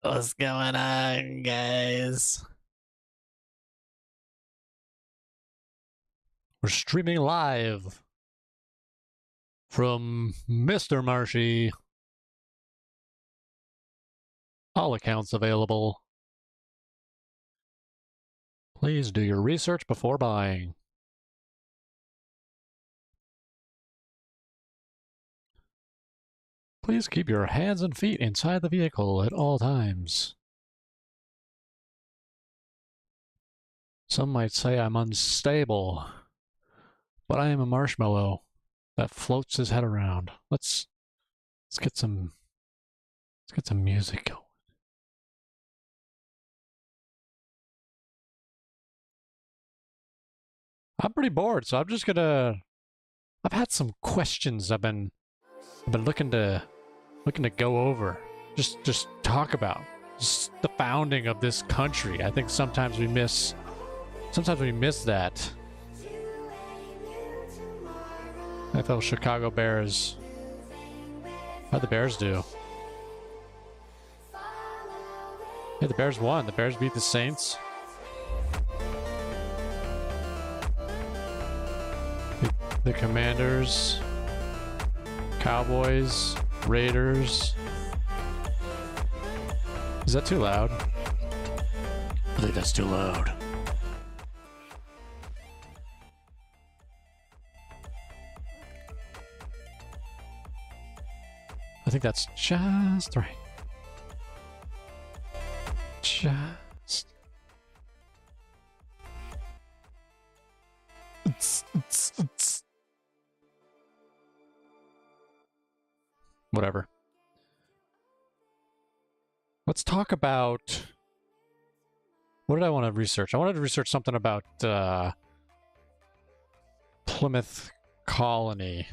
What's going on, guys? We're streaming live from MisterMarshyyy. All accounts available. Please do your research before buying. Please keep your hands and feet inside the vehicle at all times. Some might say I'm unstable, but I am a marshmallow that floats his head around. Let's get some music going. I'm pretty bored, so I'm just gonna. I've had some questions I've been looking to go over, just talk about just the founding of this country. I think sometimes we miss that. I felt Chicago Bears. How'd the Bears do? Yeah, the Bears won. The Bears beat the Saints. The Commanders, Cowboys, Raiders. Is that too loud? I think that's too loud. I think that's just right. Just. Whatever. Let's talk about... What did I want to research? I wanted to research something about Plymouth Colony.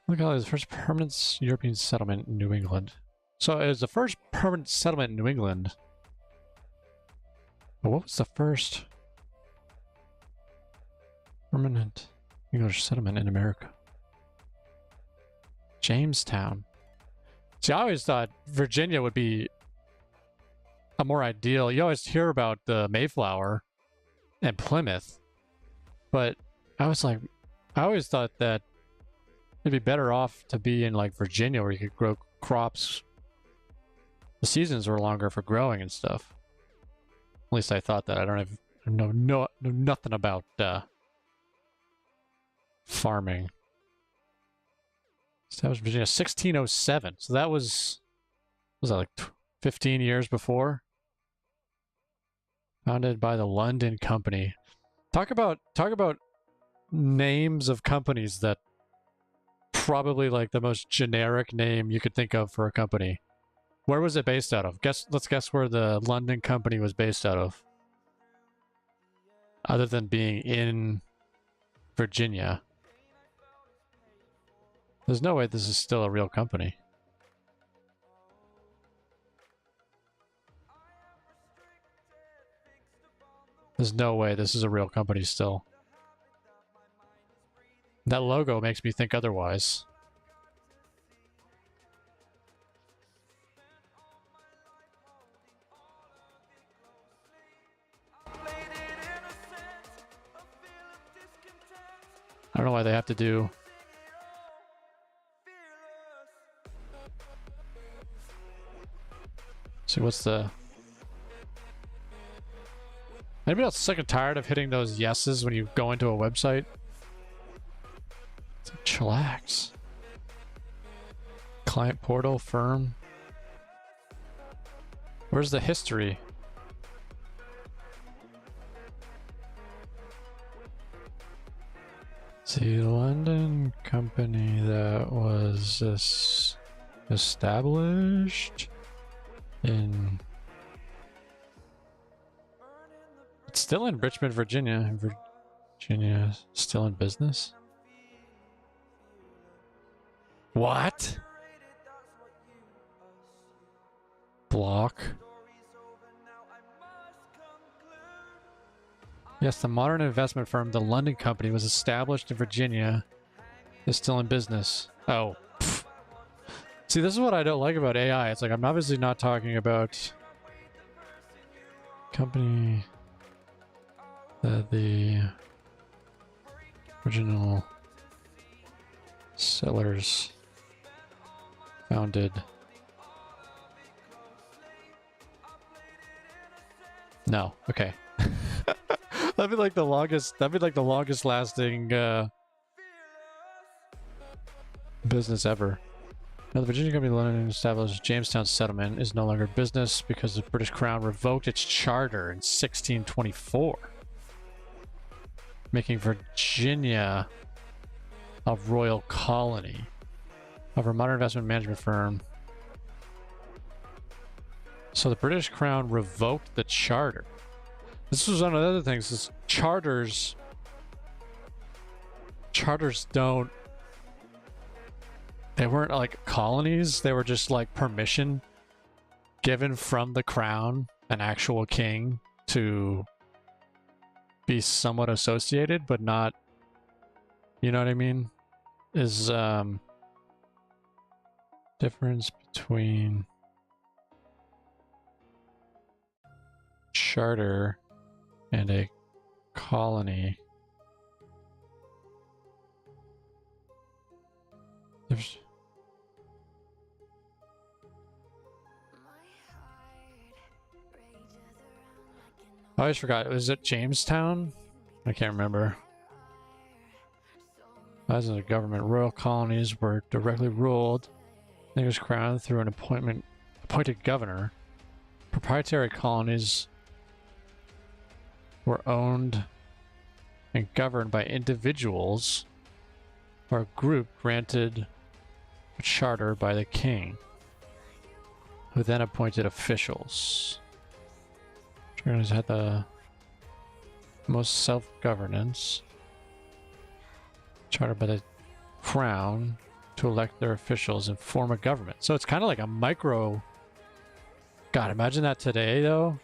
Look at the first permanent European settlement in New England. So it was the first permanent settlement in New England. But what was the first permanent English settlement in America? Jamestown. See, I always thought Virginia would be a more ideal. You always hear about the Mayflower and Plymouth, but I always thought that it'd be better off to be in like Virginia, where you could grow crops. The seasons were longer for growing and stuff. At least I thought that. I don't know nothing about farming. Established Virginia 1607. So that was that like 15 years before? Founded by the London Company. Talk about names of companies that probably like the most generic name you could think of for a company. Where was it based out of? Let's guess where the London Company was based out of. Other than being in Virginia. There's no way this is still a real company. There's no way this is a real company still. That logo makes me think otherwise. I don't know why they have to do... See, what's the... Anybody else sick and tired of hitting those yeses when you go into a website? It's like, chillax. Client portal, firm. Where's the history? See, the London Company that was established in... It's still in Richmond, Virginia. Virginia still in business? What? Block. Yes, the modern investment firm, the London Company, was established in Virginia. Is still in business. Oh. Pfft. See, this is what I don't like about AI. It's like I'm obviously not talking about company that the original sellers founded. No, okay. That'd be like the longest. That'd be like the longest lasting business ever. Now, the Virginia Company London established Jamestown settlement is no longer business because the British Crown revoked its charter in 1624, making Virginia a royal colony of a modern investment management firm. So the British Crown revoked the charter. This was one of the other things. Is charters don't. They weren't like colonies. They were just like permission given from the crown, an actual king, to be somewhat associated, but not. You know what I mean? Is difference between charter and a colony. There's I always forgot. Was it Jamestown? I can't remember. As a government, royal colonies were directly ruled the English crown through an appointed governor. Proprietary colonies were owned and governed by individuals or a group granted a charter by the king, who then appointed officials. Charters had the most self-governance, chartered by the crown to elect their officials and form a government. So it's kind of like a micro. God, imagine that today, though.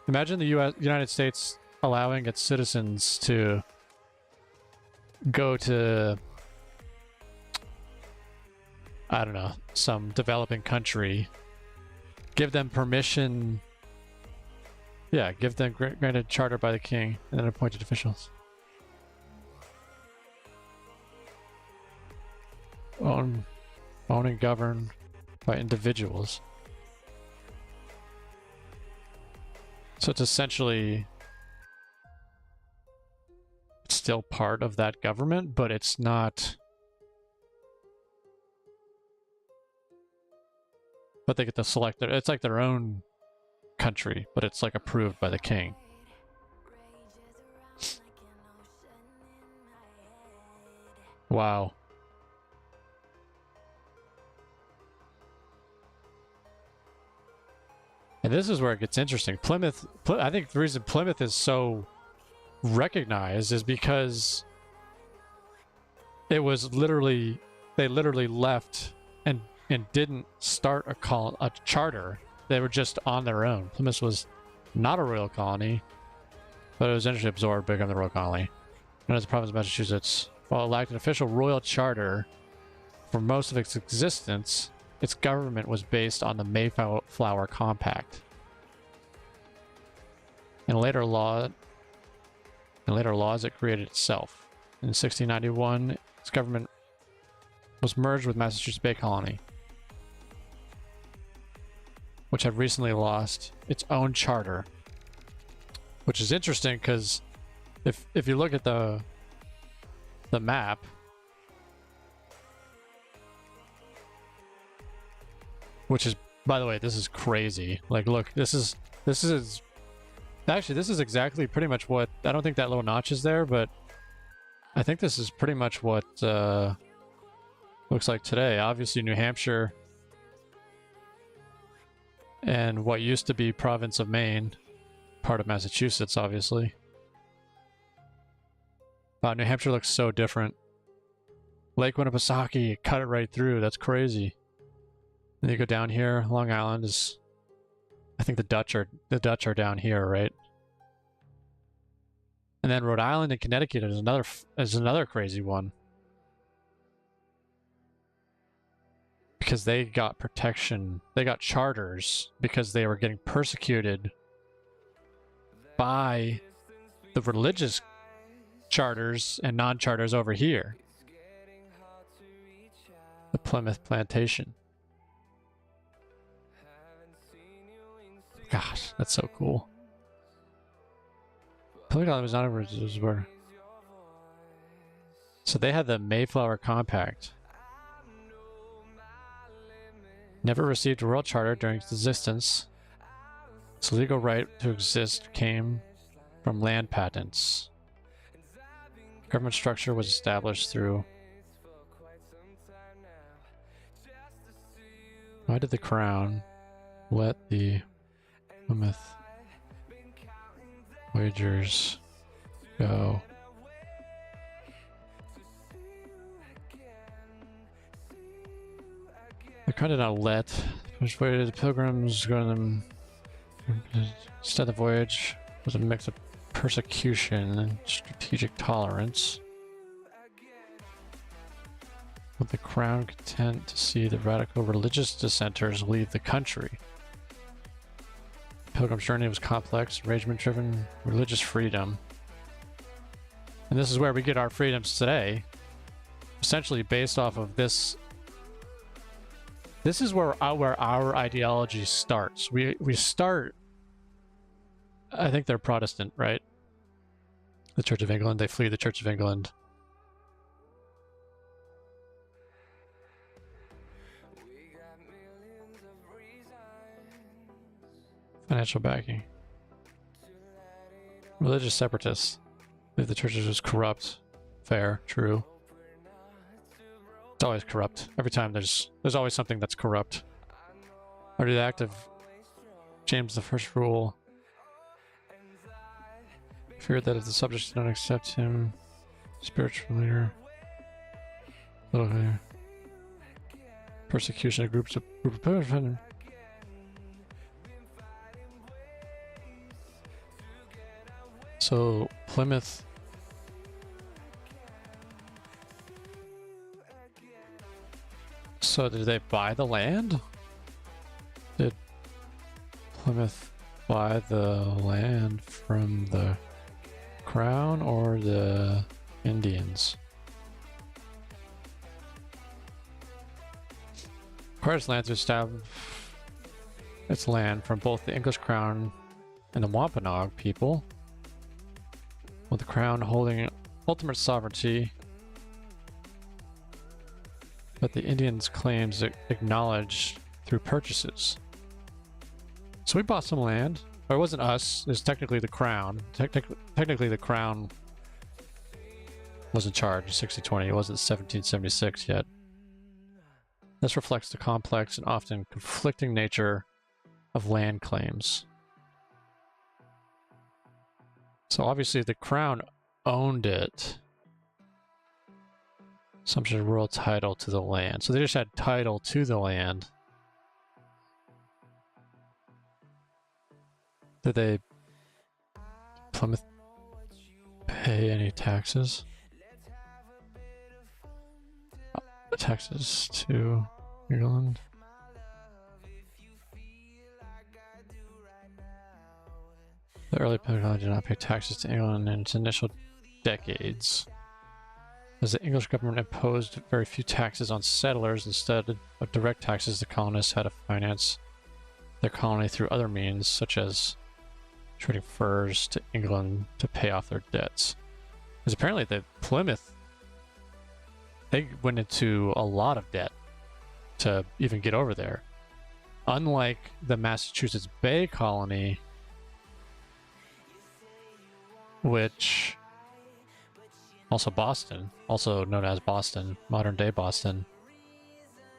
Imagine the United States allowing its citizens to go to, I don't know, some developing country, give them permission. Yeah, give them granted charter by the king and then appointed officials. Own and govern by individuals. So it's essentially still part of that government, but it's not. But they get to select their. It's like their own country, but it's like approved by the king. Wow. And this is where it gets interesting. Plymouth, I think the reason Plymouth is so recognized is because it was literally, they literally left and didn't start a charter. They were just on their own. Plymouth was not a royal colony, but it was eventually absorbed, became the royal colony. And as the province of Massachusetts, while it lacked an official royal charter for most of its existence, its government was based on the Mayflower Compact. In later laws, it created itself. In 1691, its government was merged with Massachusetts Bay Colony, which had recently lost its own charter. Which is interesting because if you look at the map, which is, by the way, this is crazy. Like, look, this is actually, this is exactly pretty much what, I don't think that little notch is there, but I think this is pretty much what looks like today. Obviously, New Hampshire and what used to be province of Maine, part of Massachusetts, obviously. Wow, New Hampshire looks so different. Lake Winnipesaukee, cut it right through. That's crazy. And you go down here. Long Island is, I think the Dutch are down here, right? And then Rhode Island and Connecticut is another crazy one. because they got protection. They got charters because they were getting persecuted by the religious charters and non-charters over here. The Plymouth Plantation. Gosh, that's so cool. Polygon was not where. So they had the Mayflower Compact. Never received a royal charter during its existence. Its legal right to exist came from land patents. Government structure was established through... Why did the Crown let the Plymouth wagers go? The Crown did not let which way did the Pilgrims go to them. Instead, the voyage was a mix of persecution and strategic tolerance. With the Crown content to see the radical religious dissenters leave the country. Pilgrim's journey was complex, arrangement-driven, religious freedom. And this is where we get our freedoms today. Essentially based off of this. This is where our ideology starts. We start... I think they're Protestant, right? The Church of England. They flee the Church of England. Financial backing. Religious separatists. Believe the church was corrupt. Fair, true. It's always corrupt. Every time there's always something that's corrupt. Under the act of James I rule, feared that if the subjects did not accept him, spiritual leader, persecution of group of So Plymouth. So did they buy the land? Did Plymouth buy the land from the Crown or the Indians? Requires land to establish its land from both the English Crown and the Wampanoag people, with the Crown holding ultimate sovereignty, but the Indians' claims acknowledged through purchases. So we bought some land. Or it wasn't us, it was technically the Crown. Technically the Crown was in charge in 1620, it wasn't 1776 yet. This reflects the complex and often conflicting nature of land claims. So obviously the Crown owned it. Assumption of royal title to the land. So they just had title to the land. Did they Plymouth pay any taxes? Taxes to England? The early Pilgrims did not pay taxes to England in its initial decades, as the English government imposed very few taxes on settlers. Instead of direct taxes, the colonists had to finance their colony through other means, such as trading furs to England to pay off their debts. Because apparently the Plymouth, they went into a lot of debt to even get over there. Unlike the Massachusetts Bay Colony, which also Boston, also known as Boston, modern day Boston,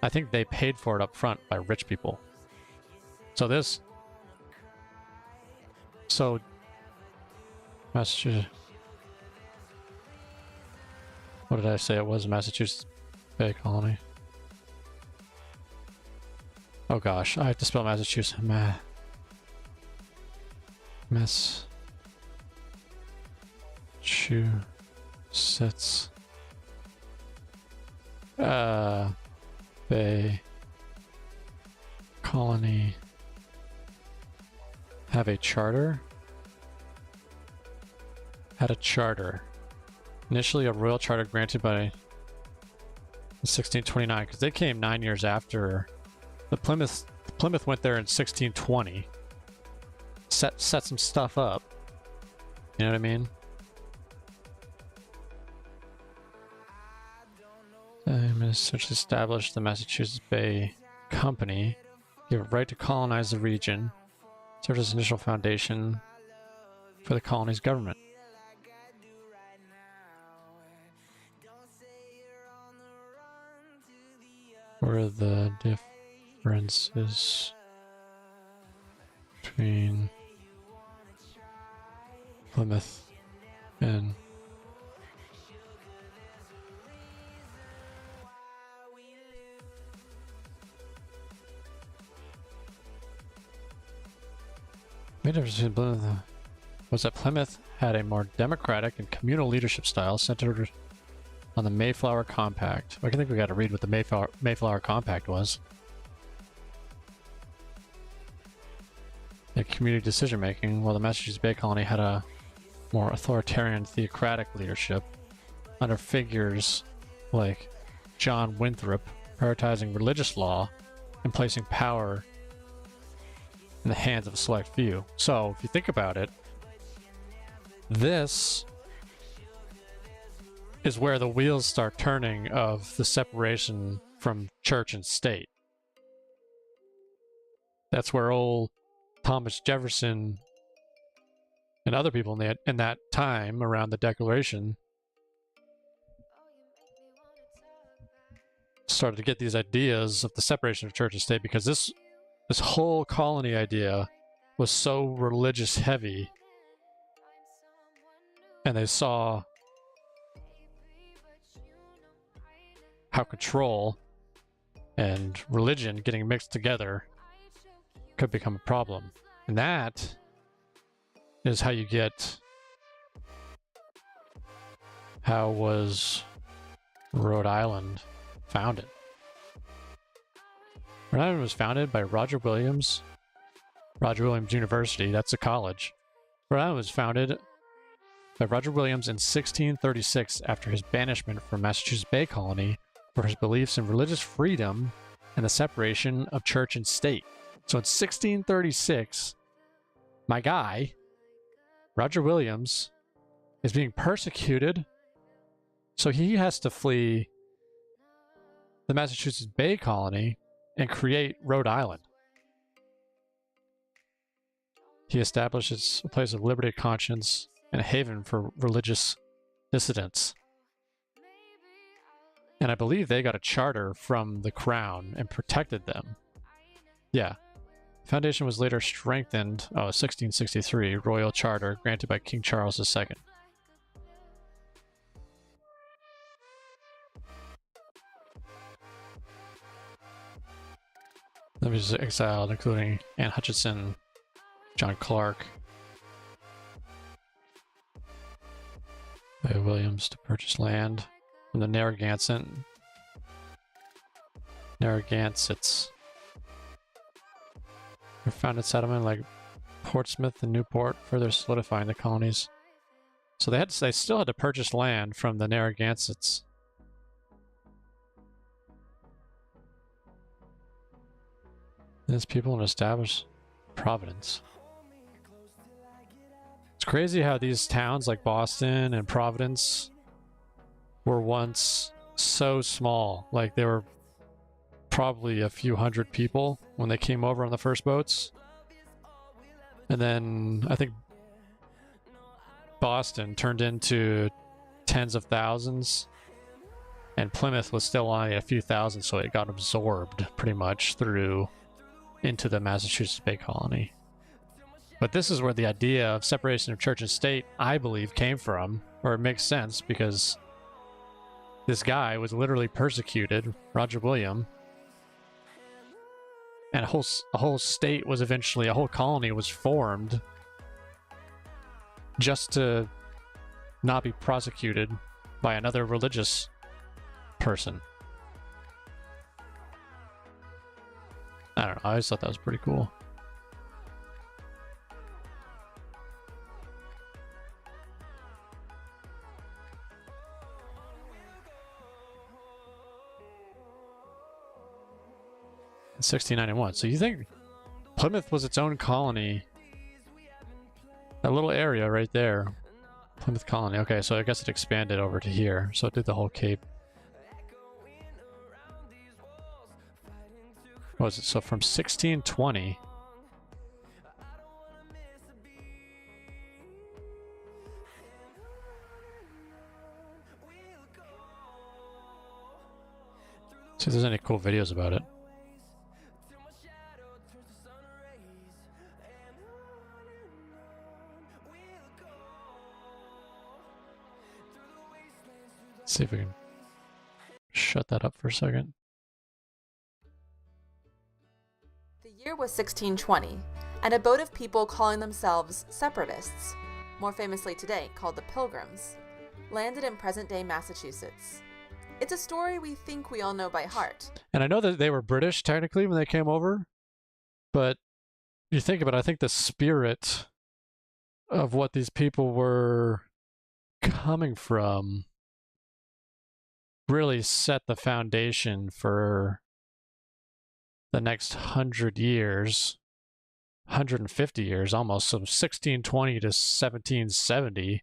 I think they paid for it up front by rich people. So this, so Massachusetts, what did I say it was? Massachusetts Bay Colony. Oh gosh, I have to spell Massachusetts. Massachusetts Bay colony have a charter? Had a charter. Initially a royal charter granted by 1629, because they came 9 years after the Plymouth. Plymouth went there in 1620. Set some stuff up. You know what I mean? Essentially established the Massachusetts Bay Company, gave a right to colonize the region, served as initial foundation for the colony's government. What are the differences between Plymouth and main difference between Plymouth was that Plymouth had a more democratic and communal leadership style centered on the Mayflower Compact. I think we got to read what the Mayflower Compact was. And community decision making, while the Massachusetts Bay Colony had a more authoritarian theocratic leadership under figures like John Winthrop, prioritizing religious law and placing power in the hands of a select few. So, if you think about it, this is where the wheels start turning of the separation from church and state. That's where old Thomas Jefferson and other people in that time around the Declaration started to get these ideas of the separation of church and state, because this whole colony idea was so religious heavy, and they saw how control and religion getting mixed together could become a problem. And that is how you get... How was Rhode Island founded? Rhode Island was founded by Roger Williams University, that's a college. Rhode Island was founded by Roger Williams in 1636 after his banishment from Massachusetts Bay Colony for his beliefs in religious freedom and the separation of church and state. So in 1636, my guy, Roger Williams, is being persecuted, so he has to flee the Massachusetts Bay Colony and create Rhode Island. He establishes a place of liberty of conscience and a haven for religious dissidents. And I believe they got a charter from the crown and protected them. Yeah. The foundation was later strengthened, 1663, royal charter granted by King Charles II. That was exiled, including Anne Hutchinson, John Clark, by Williams to purchase land from the Narragansetts. They founded settlement like Portsmouth and Newport, further solidifying the colonies. So they still had to purchase land from the Narragansetts. There's people and establish Providence. It's crazy how these towns like Boston and Providence were once so small. Like, they were probably a few hundred people when they came over on the first boats. And then I think Boston turned into tens of thousands. And Plymouth was still only a few thousand, so it got absorbed pretty much into the Massachusetts Bay Colony. But this is where the idea of separation of church and state, I believe, came from, or it makes sense, because this guy was literally persecuted, Roger William, and a whole state was eventually, a whole colony was formed just to not be prosecuted by another religious person. I don't know. I always thought that was pretty cool. In 1691. So you think Plymouth was its own colony? That little area right there. Plymouth colony. Okay, so I guess it expanded over to here. So it did the whole Cape. What was it? So from 1620... see if there's any cool videos about it. Let's see if we can shut that up for a second. The year was 1620, and a boat of people calling themselves separatists, more famously today called the Pilgrims, landed in present-day Massachusetts. It's a story we think we all know by heart. And I know that they were British technically when they came over, but you think about it, I think the spirit of what these people were coming from really set the foundation for the next 100 years, 150 years almost, so 1620 to 1770,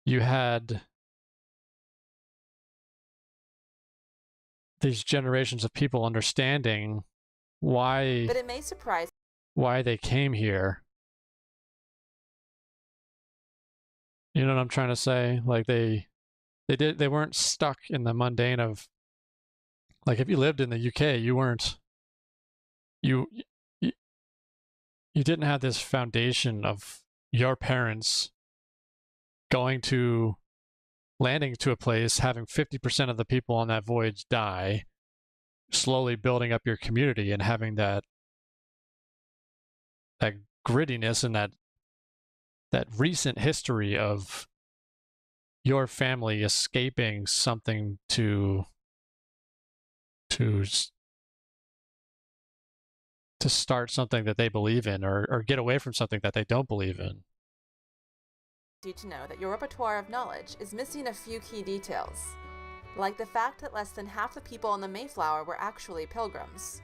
you had these generations of people understanding why, but it may surprise why they came here. You know what I'm trying to say? Like they weren't stuck in the mundane of, like, if you lived in the UK, you weren't, you didn't have this foundation of your parents landing to a place, having 50% of the people on that voyage die, slowly building up your community and having that grittiness and that recent history of your family escaping something to start something that they believe in, or get away from something that they don't believe in. You to know that your repertoire of knowledge is missing a few key details, like the fact that less than half the people on the Mayflower were actually pilgrims,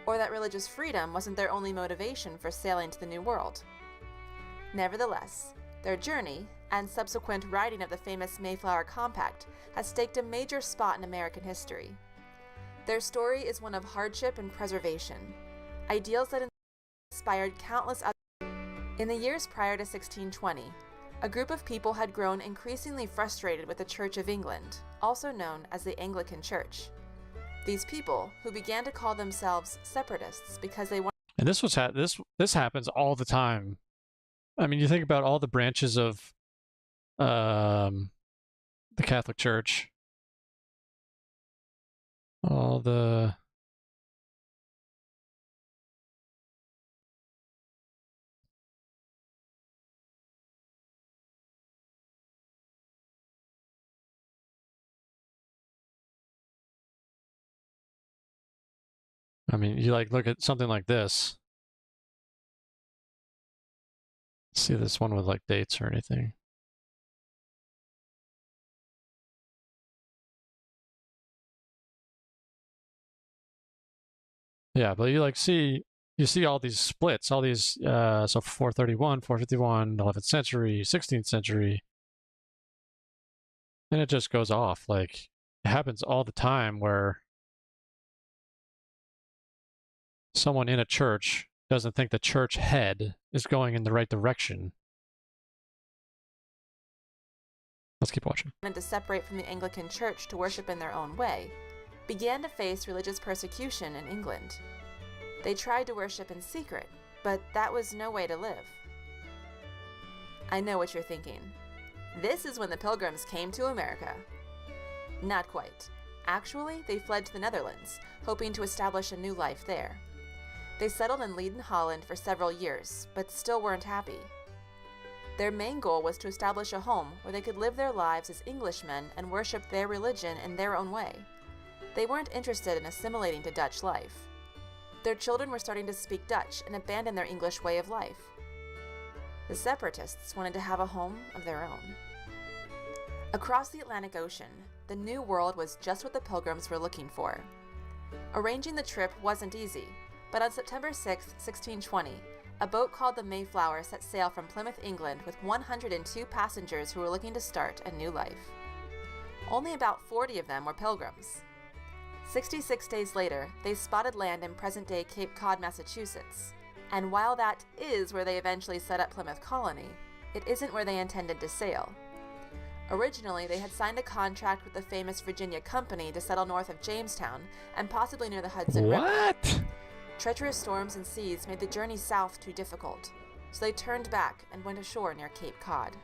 or that religious freedom wasn't their only motivation for sailing to the New World. Nevertheless, their journey, and subsequent writing of the famous Mayflower Compact, has staked a major spot in American history. Their story is one of hardship and preservation, ideals that inspired countless others. In the years prior to 1620, a group of people had grown increasingly frustrated with the Church of England, also known as the Anglican Church. These people, who began to call themselves separatists because they wanted... And this happens all the time. I mean, you think about all the branches of the Catholic Church, all the I mean, you look at something like this. See this one with dates or anything. Yeah, but you see all these splits, all these so 431, 451, 11th century, 16th century. And it just goes off. It happens all the time where someone in a church doesn't think the church head is going in the right direction. Let's keep watching. ...to separate from the Anglican Church to worship in their own way, began to face religious persecution in England. They tried to worship in secret, but that was no way to live. I know what you're thinking. This is when the Pilgrims came to America. Not quite. Actually, they fled to the Netherlands, hoping to establish a new life there. They settled in Leiden, Holland for several years, but still weren't happy. Their main goal was to establish a home where they could live their lives as Englishmen and worship their religion in their own way. They weren't interested in assimilating to Dutch life. Their children were starting to speak Dutch and abandon their English way of life. The separatists wanted to have a home of their own. Across the Atlantic Ocean, the New World was just what the Pilgrims were looking for. Arranging the trip wasn't easy, but on September 6, 1620, a boat called the Mayflower set sail from Plymouth, England with 102 passengers who were looking to start a new life. Only about 40 of them were Pilgrims. 66 days later, they spotted land in present-day Cape Cod, Massachusetts. And while that is where they eventually set up Plymouth Colony, it isn't where they intended to sail. Originally, they had signed a contract with the famous Virginia Company to settle north of Jamestown and possibly near the Hudson River. What? Treacherous storms and seas made the journey south too difficult, so they turned back and went ashore near Cape Cod.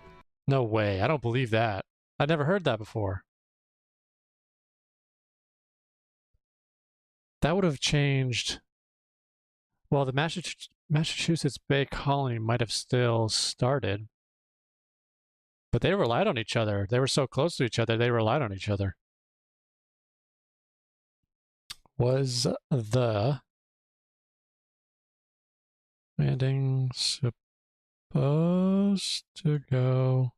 No way. I don't believe that. I'd never heard that before. That would have changed. Well, the Massachusetts Bay Colony might have still started, but they relied on each other. They were so close to each other, they relied on each other. Was the landing supposed to go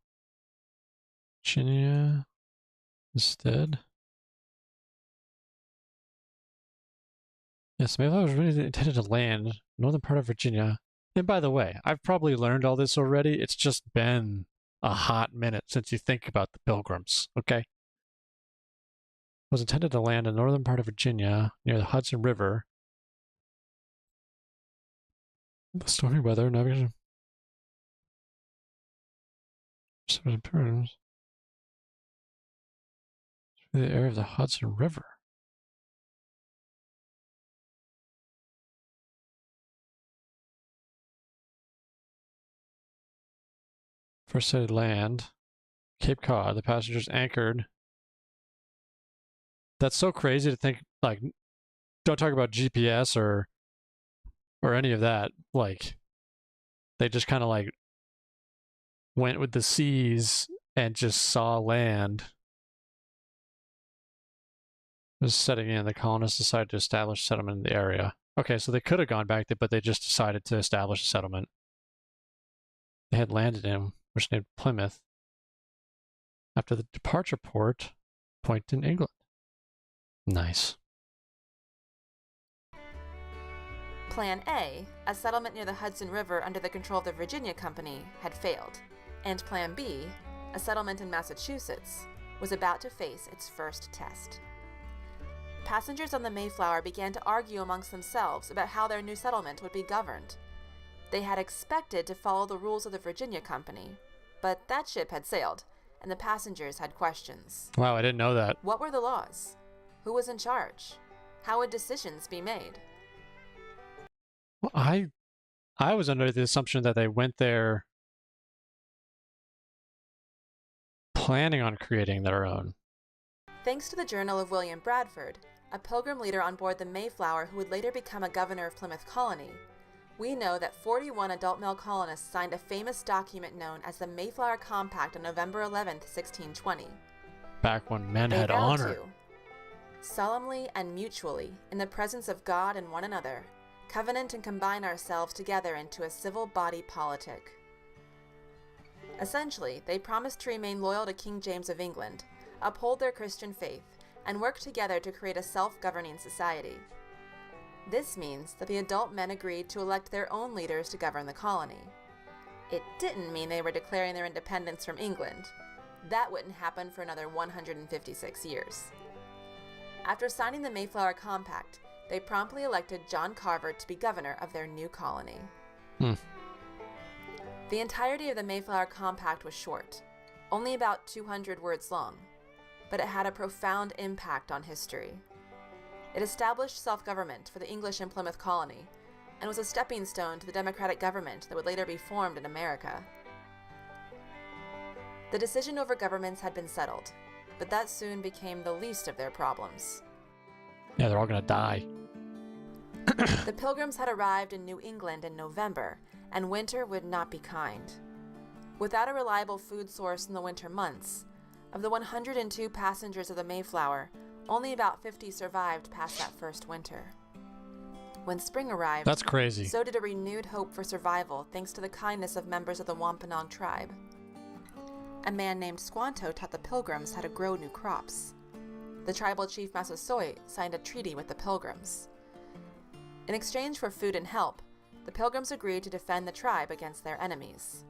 Virginia instead? Yes, Mayflower was really intended to land northern part of Virginia. And by the way, I've probably learned all this already. It's just been a hot minute since you think about the Pilgrims, okay? Was intended to land in northern part of Virginia near the Hudson River. The stormy weather, navigation. The area of the Hudson River. First sighted land, Cape Cod. The passengers anchored. That's so crazy to think, like, don't talk about GPS or any of that. Like, they just kind of like went with the seas and just saw land. Just setting in, the colonists decided to establish settlement in the area. Okay, so they could have gone back there, but they just decided to establish a settlement. They had landed in, which named Plymouth, after the departure port point in England. Nice. Plan A, a settlement near the Hudson River under the control of the Virginia Company, had failed, and Plan B, a settlement in Massachusetts, was about to face its first test. Passengers on the Mayflower began to argue amongst themselves about how their new settlement would be governed. They had expected to follow the rules of the Virginia Company, but that ship had sailed, and the passengers had questions. Wow, I didn't know that. What were the laws? Who was in charge? How would decisions be made? Well, I was under the assumption that they went there planning on creating their own. Thanks to the journal of William Bradford, a Pilgrim leader on board the Mayflower who would later become a governor of Plymouth Colony, we know that 41 adult male colonists signed a famous document known as the Mayflower Compact on November 11, 1620. Back when men had They vowed honor. to, solemnly and mutually, in the presence of God and one another, covenant and combine ourselves together into a civil body politic. Essentially, they promised to remain loyal to King James of England, uphold their Christian faith, and work together to create a self-governing society. This means that the adult men agreed to elect their own leaders to govern the colony. It didn't mean they were declaring their independence from England. That wouldn't happen for another 156 years. After signing the Mayflower Compact, they promptly elected John Carver to be governor of their new colony. The entirety of the Mayflower Compact was short, only about 200 words long, but it had a profound impact on history. It established self-government for the English in Plymouth Colony, and was a stepping stone to the democratic government that would later be formed in America. The decision over governments had been settled, but that soon became the least of their problems. Yeah, they're all gonna die. The Pilgrims had arrived in New England in November, and winter would not be kind. Without a reliable food source in the winter months, of the 102 passengers of the Mayflower, only about 50 survived past that first winter. When spring arrived, That's crazy. so did a renewed hope for survival thanks to the kindness of members of the Wampanoag tribe. A man named Squanto taught the Pilgrims how to grow new crops. The tribal chief Massasoit signed a treaty with the Pilgrims. In exchange for food and help, the Pilgrims agreed to defend the tribe against their enemies.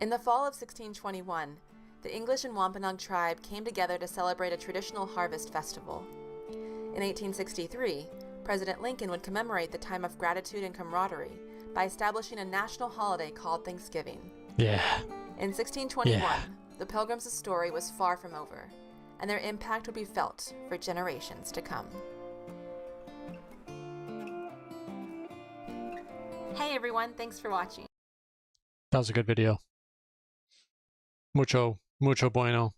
In the fall of 1621, the English and Wampanoag tribe came together to celebrate a traditional harvest festival. In 1863, President Lincoln would commemorate the time of gratitude and camaraderie by establishing a national holiday called Thanksgiving. Yeah. In 1621, the Pilgrims' story was far from over, and their impact would be felt for generations to come. Hey everyone, thanks for watching. That was a good video. Mucho bueno.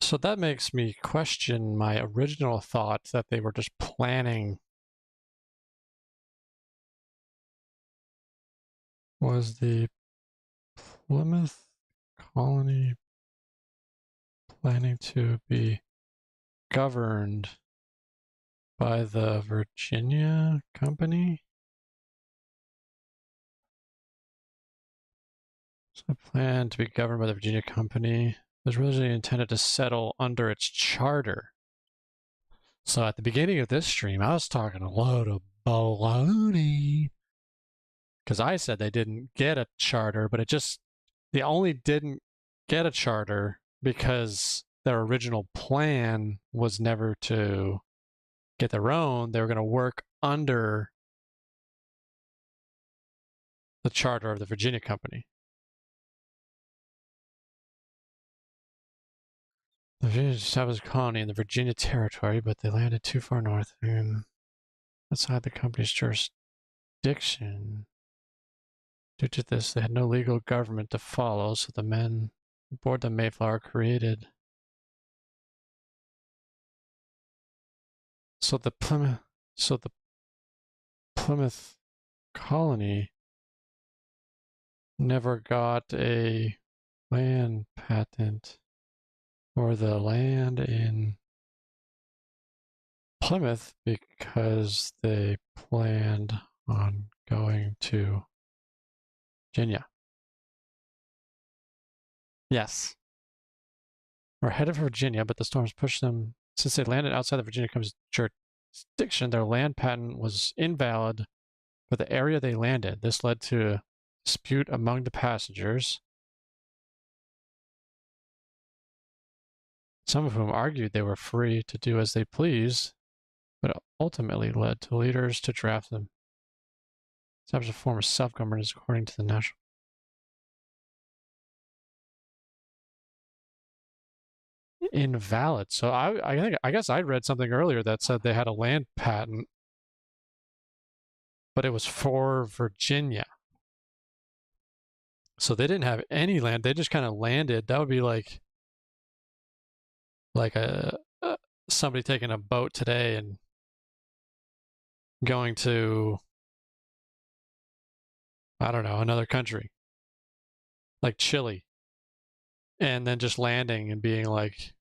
So that makes me question my original thought that they were just planning. Was the Plymouth colony planning to be governed by the Virginia Company? So the plan to be governed by the Virginia Company was originally intended to settle under its charter. So at the beginning of this stream, I was talking a load of baloney. Because I said they didn't get a charter, but they only didn't get a charter because their original plan was never to get their own. They were going to work under the charter of the Virginia Company. The Virginia established a colony in the Virginia Territory, but they landed too far north and outside the company's jurisdiction. Due to this, they had no legal government to follow, so the men aboard the Mayflower created. So the Plymouth colony never got a land patent for the land in Plymouth because they planned on going to Virginia. Yes. We're headed for Virginia, but the storms pushed them. Since they landed outside the Virginia Company's jurisdiction, their land patent was invalid for the area they landed. This led to a dispute among the passengers, some of whom argued they were free to do as they pleased, but it ultimately led to leaders to draft them. Establish a form of self-governance according to the national. Invalid. So I guess I read something earlier that said they had a land patent, but it was for Virginia. So they didn't have any land. They just kind of landed. That would be like somebody taking a boat today and going to, I don't know, another country, like Chile, and then just landing and being like,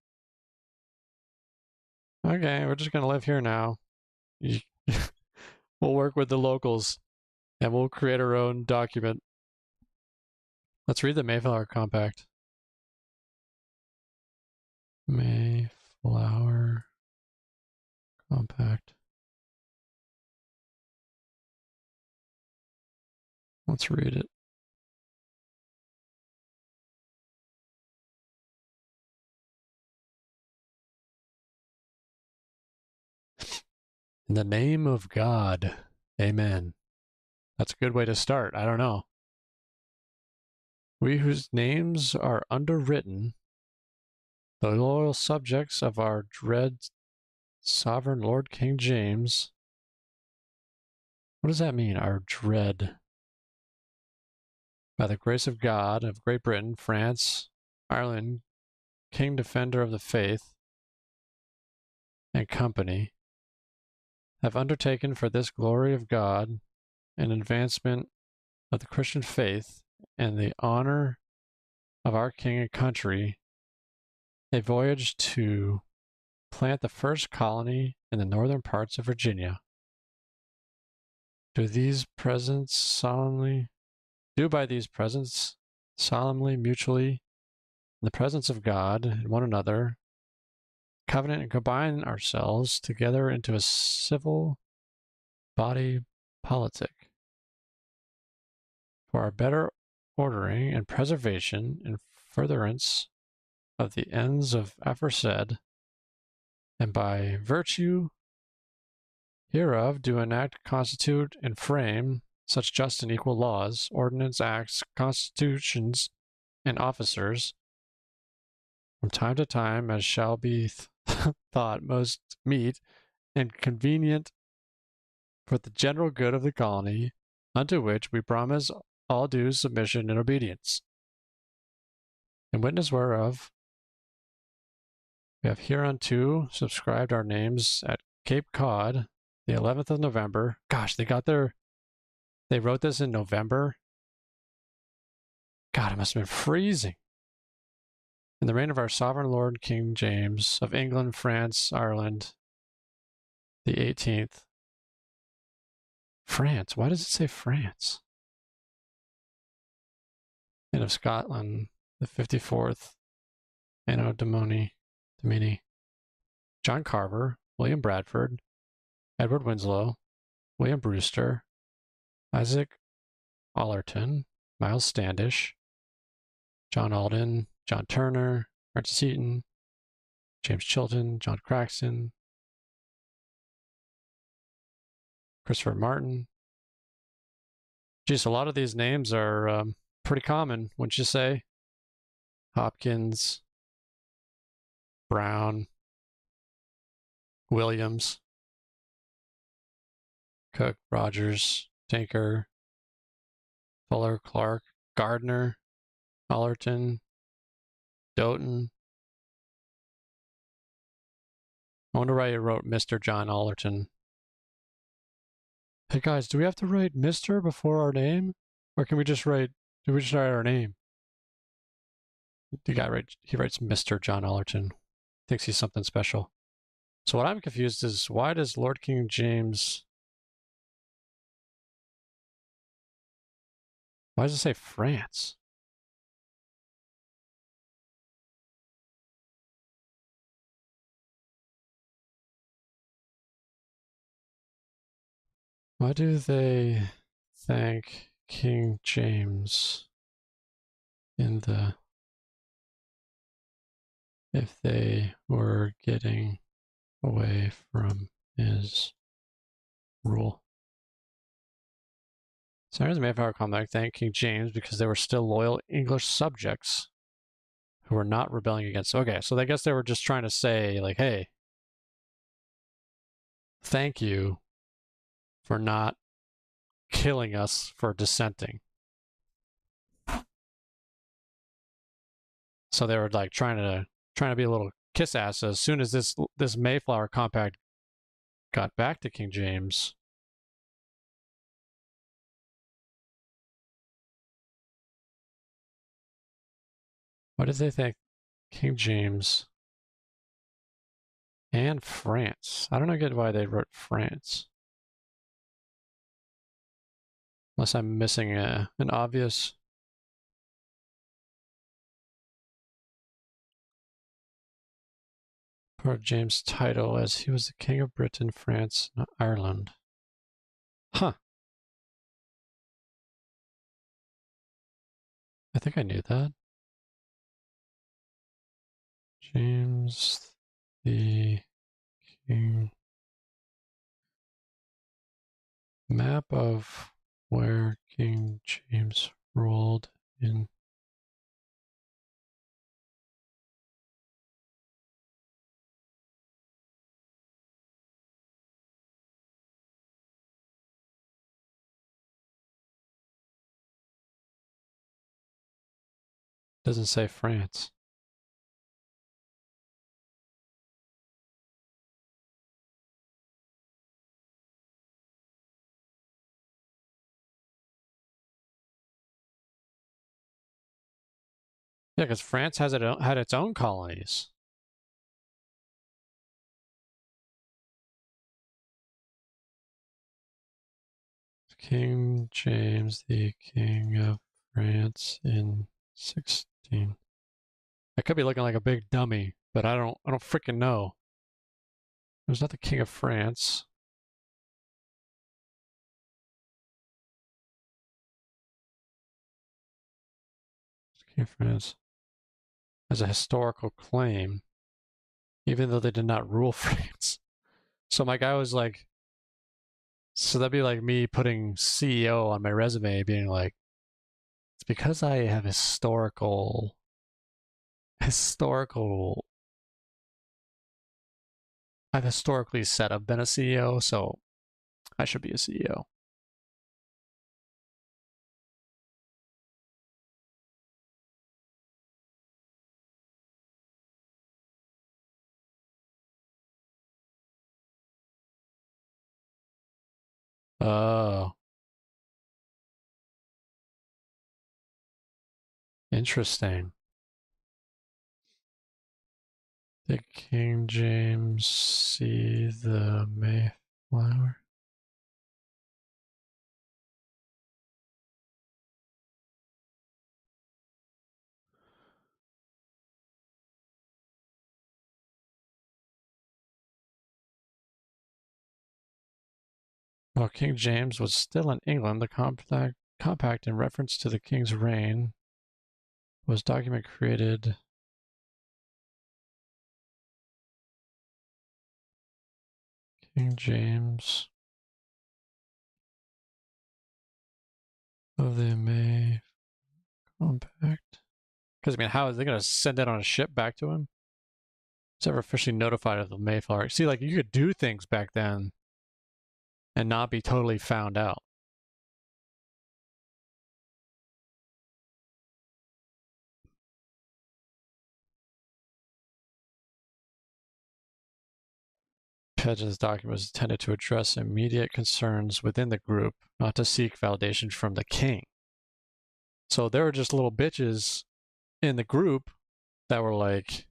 okay, we're just going to live here now. We'll work with the locals and we'll create our own document. Let's read the Mayflower Compact. Mayflower Compact. Let's read it. In the name of God, amen. That's a good way to start. I don't know. We whose names are underwritten, the loyal subjects of our dread sovereign Lord King James. What does that mean, our dread? By the grace of God, of Great Britain, France, Ireland, King Defender of the Faith, and Company, have undertaken for this glory of God and advancement of the Christian faith and the honor of our King and country, a voyage to plant the first colony in the northern parts of Virginia. Do by these presents solemnly, mutually, in the presence of God and one another, covenant and combine ourselves together into a civil body politic for our better ordering and preservation and furtherance of the ends of aforesaid, and by virtue hereof do enact, constitute, and frame such just and equal laws, ordinance, acts, constitutions, and officers from time to time as shall be thought most meet and convenient for the general good of the colony, unto which we promise all due submission and obedience. In witness whereof, we have hereunto subscribed our names at Cape Cod, the 11th of November. Gosh, they wrote this in November. God, it must have been freezing. In the reign of our sovereign Lord King James of England, France, Ireland, the 18th. France, why does it say France? And of Scotland, the 54th, Anno Domini, John Carver, William Bradford, Edward Winslow, William Brewster, Isaac Allerton, Miles Standish, John Alden, John Turner, Francis Eaton, James Chilton, John Craxton, Christopher Martin. Geez, a lot of these names are pretty common, wouldn't you say? Hopkins, Brown, Williams, Cook, Rogers, Tinker, Fuller, Clark, Gardner, Allerton, Doughton. I wonder why you wrote Mr. John Allerton. Hey guys, do we have to write Mr. before our name? Or can we just write, our name? The guy he writes Mr. John Allerton. Thinks he's something special. So what I'm confused is, why does Lord King James... Why does it say France? Why do they thank King James if they were getting away from his rule? Senators of Mayflower Comeback thanked King James because they were still loyal English subjects who were not rebelling against. Okay, so I guess they were just trying to say, like, hey, thank you for not killing us for dissenting. So they were like trying to be a little kiss ass. As soon as this Mayflower Compact got back to King James, why did they think King James and France? I don't get why they wrote France. Unless I'm missing an obvious... part of James' title, as he was the King of Britain, France, and Ireland. Huh. I think I knew that. James the King. Map of where King James ruled in. Doesn't say France. Yeah, because France had its own colonies. King James, the King of France in 16. I could be looking like a big dummy, but I don't freaking know. He was not the King of France. King of France as a historical claim, even though they did not rule France. So my guy was like, so that'd be like me putting CEO on my resume, being like, it's because I have historical. I've historically said I've been a CEO, so I should be a CEO. Oh, interesting. Did King James see the Mayflower? While King James was still in England, the compact in reference to the king's reign was document created King James of the May compact. Because, I mean, how is they going to send that on a ship back to him? It's ever officially notified of the Mayflower. See, like, you could do things back then and not be totally found out. Pedge's document was intended to address immediate concerns within the group, not to seek validation from the king. So there were just little bitches in the group that were like,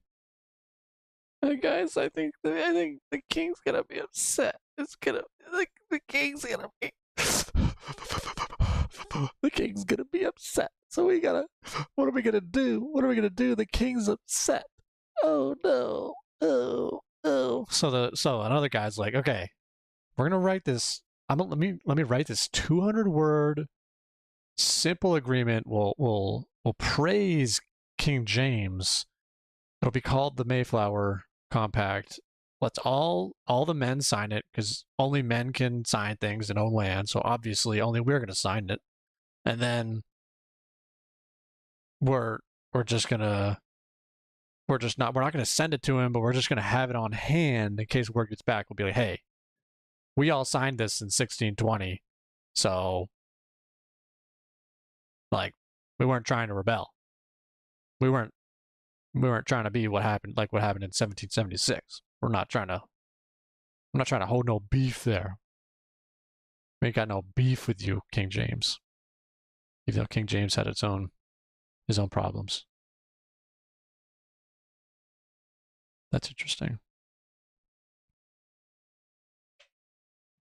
hey guys, I think the king's gonna be upset. It's gonna the king's gonna be the king's gonna be upset. So we gotta what are we gonna do? What are we gonna do? The king's upset. Oh no. Oh. So another guy's like, okay, we're gonna write this. Let me write this 200-word simple agreement. We'll praise King James. It'll be called the Mayflower Compact. Let's all the men sign it because only men can sign things and own land. So obviously, only we're gonna sign it, and then we're just gonna we're not gonna send it to him, but we're just gonna have it on hand in case word gets back. We'll be like, hey, we all signed this in 1620, so like we weren't trying to rebel. We weren't trying to be what happened in 1776. We're not trying to hold no beef there. We ain't got no beef with you, King James. Even though King James had his own problems. That's interesting.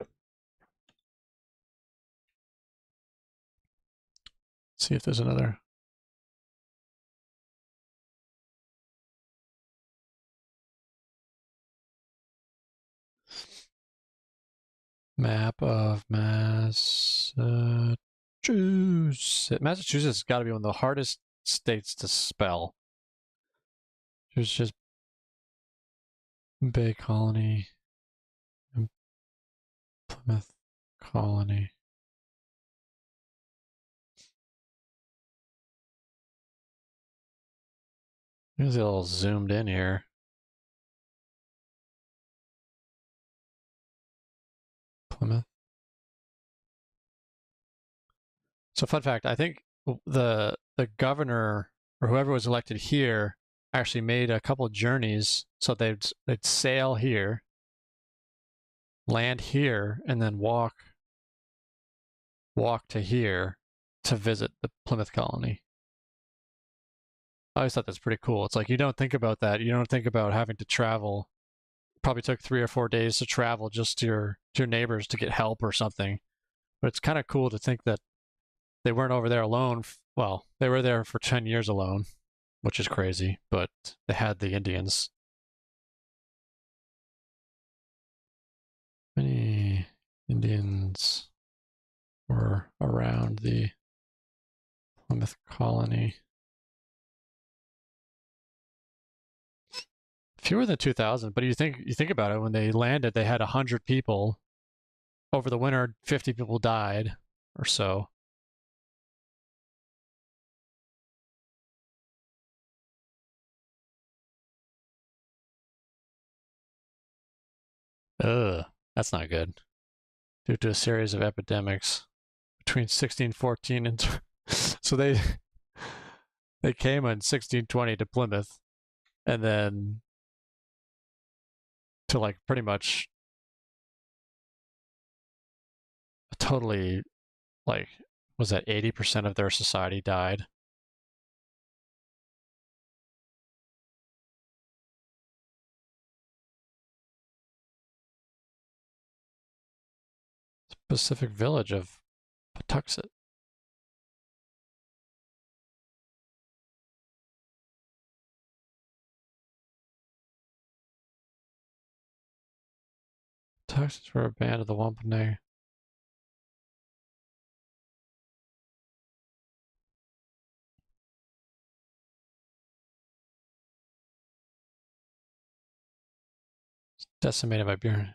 Let's see if there's another. Map of Massachusetts. Massachusetts has got to be one of the hardest states to spell. There's just Bay Colony and Plymouth Colony. Here's a little zoomed in here. Plymouth. So fun fact, I think the governor or whoever was elected here actually made a couple journeys. So they'd sail here, land here, and then walk to here to visit the Plymouth colony. I always thought that's pretty cool. It's like you don't think about that. You don't think about having to travel. Probably took 3 or 4 days to travel just to your neighbors to get help or something. But it's kind of cool to think that they weren't over there alone. Well, they were there for 10 years alone, which is crazy, but they had the Indians. Many Indians were around the Plymouth colony. Fewer than 2,000, but you think about it, when they landed, they had 100 people. Over the winter, 50 people died or so. Ugh, that's not good. Due to a series of epidemics between 1614 and so they came in 1620 to Plymouth, and then to like pretty much totally, like, was that 80% of their society died? Pacific village of Patuxet. Patuxets were a band of the Wampanoag. Decimated by beer.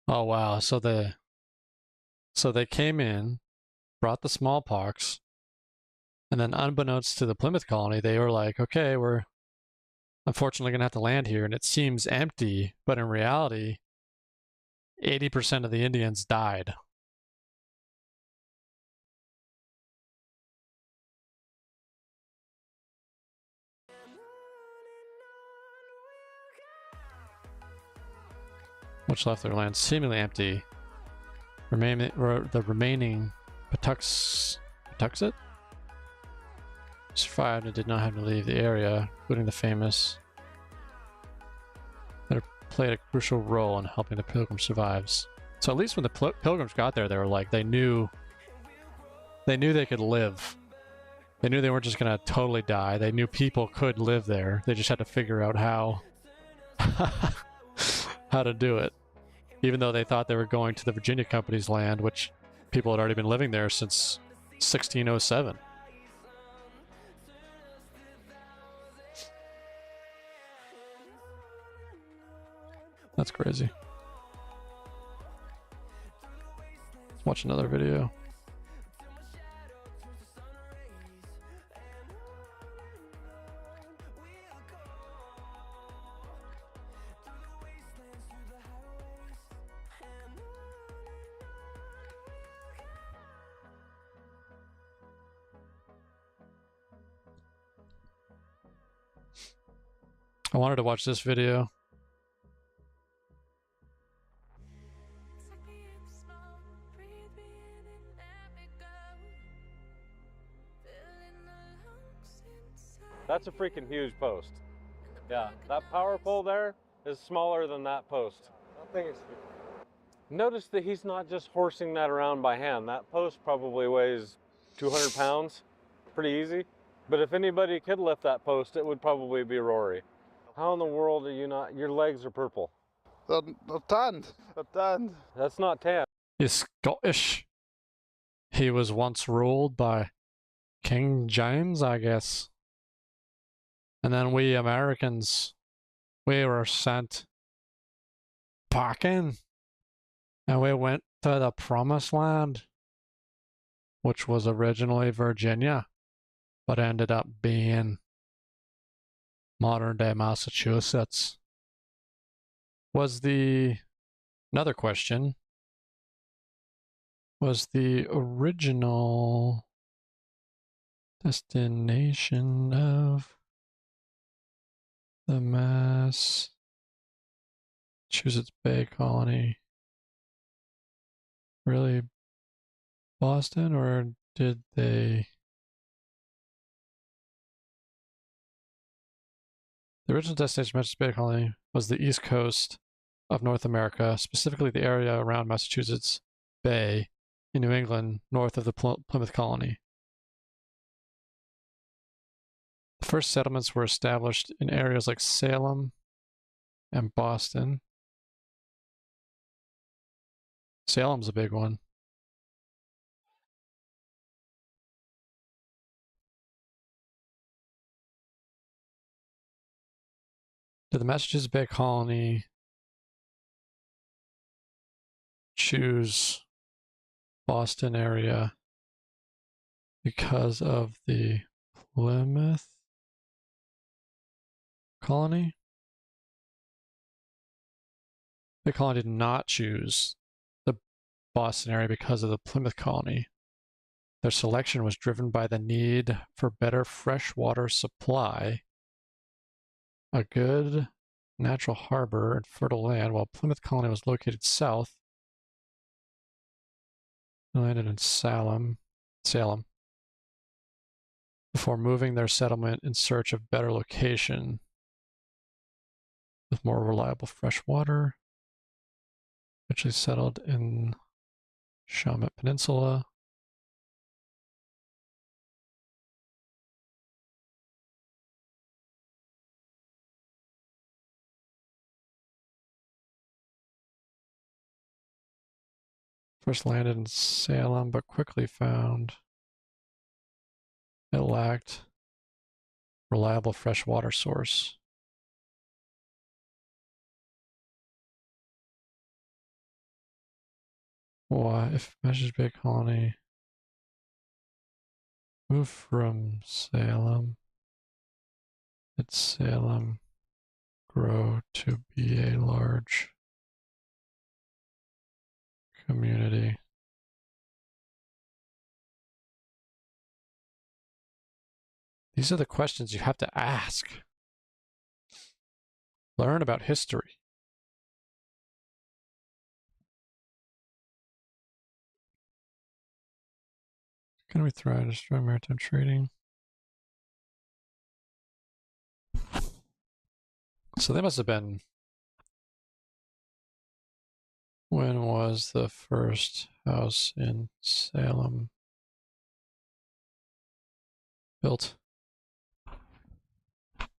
Oh wow! So they came in, brought the smallpox, and then unbeknownst to the Plymouth colony, they were like, "Okay, we're unfortunately going to have to land here," and it seems empty, but in reality, 80% of the Indians died. Which left their land seemingly empty. The remaining Patuxet survived and did not have to leave the area, including the famous that played a crucial role in helping the Pilgrims survive. So at least when the Pilgrims got there, they were like, they knew they could live. They knew they weren't just gonna totally die. They knew people could live there. They just had to figure out how how to do it. Even though they thought they were going to the Virginia Company's land, which people had already been living there since 1607. That's crazy. Let's watch another video. I wanted to watch this video. That's a freaking huge post. Yeah, that power pole there is smaller than that post. That thing is huge. Notice that he's not just horsing that around by hand. That post probably weighs 200 pounds, pretty easy. But if anybody could lift that post, it would probably be Rory. How in the world are you not, your legs are purple. They're tanned. They're tanned. That's not tan. He's Scottish. He was once ruled by King James, I guess. And then we Americans, we were sent packing. And we went to the Promised Land, which was originally Virginia, but ended up being modern-day Massachusetts. Another question, was the original destination of the Massachusetts Bay Colony really Boston, or did they The original destination of Massachusetts Bay Colony was the east coast of North America, specifically the area around Massachusetts Bay in New England, north of the Plymouth Colony. The first settlements were established in areas like Salem and Boston. Salem's a big one. Did the Massachusetts Bay Colony choose Boston area because of the Plymouth Colony? The colony did not choose the Boston area because of the Plymouth Colony. Their selection was driven by the need for better freshwater supply, a good natural harbor, and fertile land, while Plymouth Colony was located south. They landed in Salem, before moving their settlement in search of better location with more reliable fresh water. Eventually settled in Shawmut Peninsula. First landed in Salem, but quickly found it lacked reliable fresh water source. Why, if Massachusetts Bay Colony moved from Salem, did Salem grow to be a large community? These are the questions you have to ask. Learn about history. Can we try to destroy maritime trading? So they must have been. When was the first house in Salem built?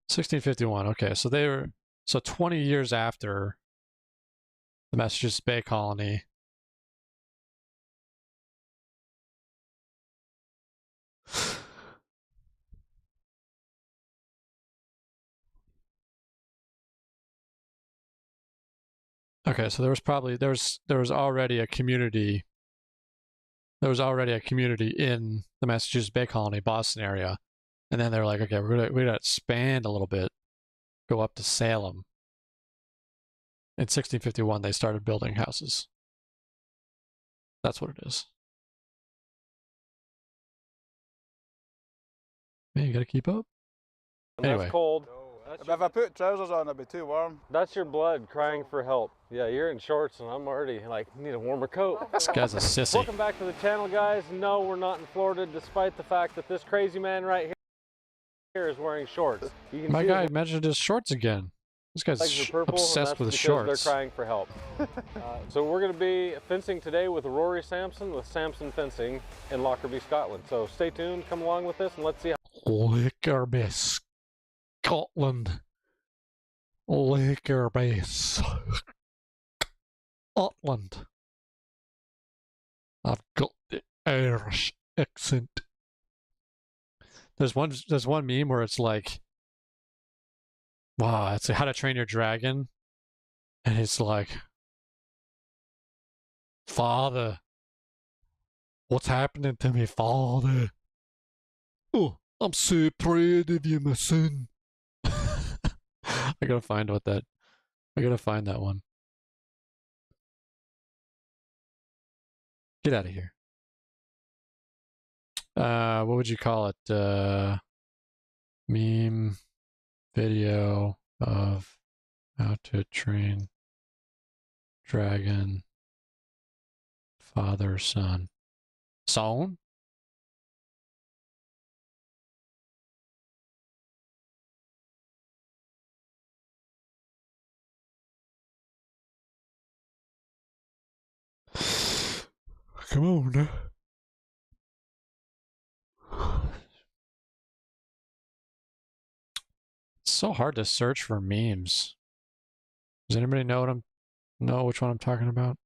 1651. Okay, so they were 20 years after the Massachusetts Bay Colony. Okay, so there was already a community. There was already a community in the Massachusetts Bay Colony, Boston area, and then they're like, okay, we're gonna expand a little bit, go up to Salem. In 1651, they started building houses. That's what it is. Man, you gotta keep up. Anyway. That's cold. If I put trousers on, it'd be too warm. That's your blood crying for help. Yeah, you're in shorts and I'm already like, need a warmer coat. This guy's a sissy. Welcome back to the channel, guys. No, we're not in Florida, despite the fact that this crazy man right here is wearing shorts. You can My see guy mentioned his shorts again. This guy's legs are purple, obsessed with his shorts. They're crying for help. So we're going to be fencing today with Rory Sampson with Sampson Fencing in Lockerbie, Scotland. So stay tuned, come along with us, and let's see how. Lockerbie, Scotland. Lockerbie, Scotland. I've got the Irish accent. There's one meme where it's like, wow, it's like How to Train Your Dragon, and it's like, Father, what's happening to me, Father? Oh, I'm so proud of you, my son. I gotta find that one. Get out of here. What would you call it? Meme video of how to train dragon father son. Son? Come on. It's so hard to search for memes. Does anybody know which one I'm talking about?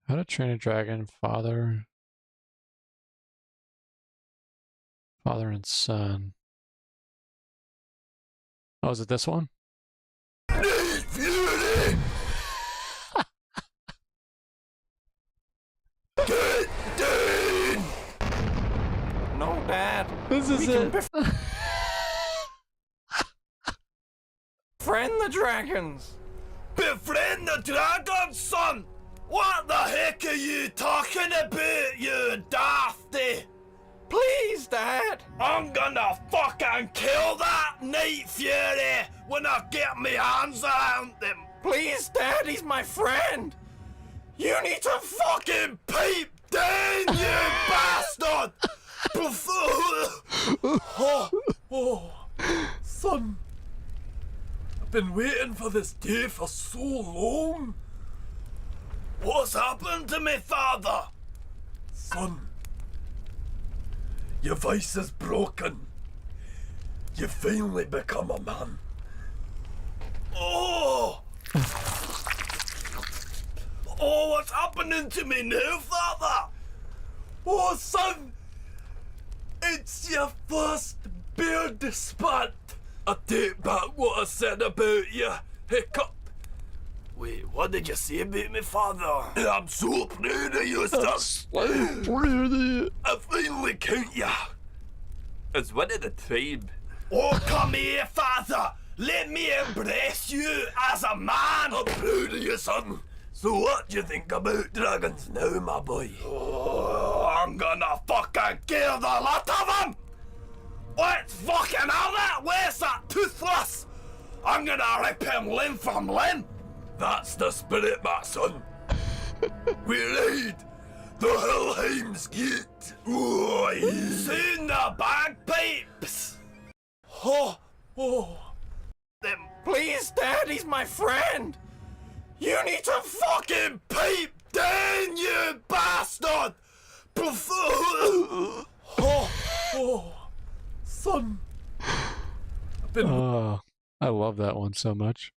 How to Train a Dragon, father and son. Oh, is it this one? Fury! Get down! No, Dad. This is it. Befriend the dragons. Befriend the dragons, son! What the heck are you talking about, you dafty? Please, Dad. I'm gonna fucking kill that Night Fury when I get my hands around him. Please, Dad, he's my friend. You need to fucking pipe down, you bastard! Son. I've been waiting for this day for so long. What's happened to me, father? Son. Your voice is broken. You've finally become a man. Oh! Oh, what's happening to me now, father? Oh, son! It's your first beard spat. I take back what I said about you. Hiccup. Wait, what did you say about me, father? I'm so proud of you, son. I finally count ya. As one of the tribe. Oh, come here, father. Let me embrace you as a man. I'm proud of you, son. So what do you think about dragons now, my boy? Oh, I'm gonna fucking kill the lot of them. Let's fucking have it. Where's that toothless? I'm gonna rip him limb from limb. That's the spirit, my son. We raid the Helheim's Gate. Soon the bagpipes. Then please, Dad, he's my friend. You need to fucking pipe down, you bastard. Son. I've been... Oh, I love that one so much.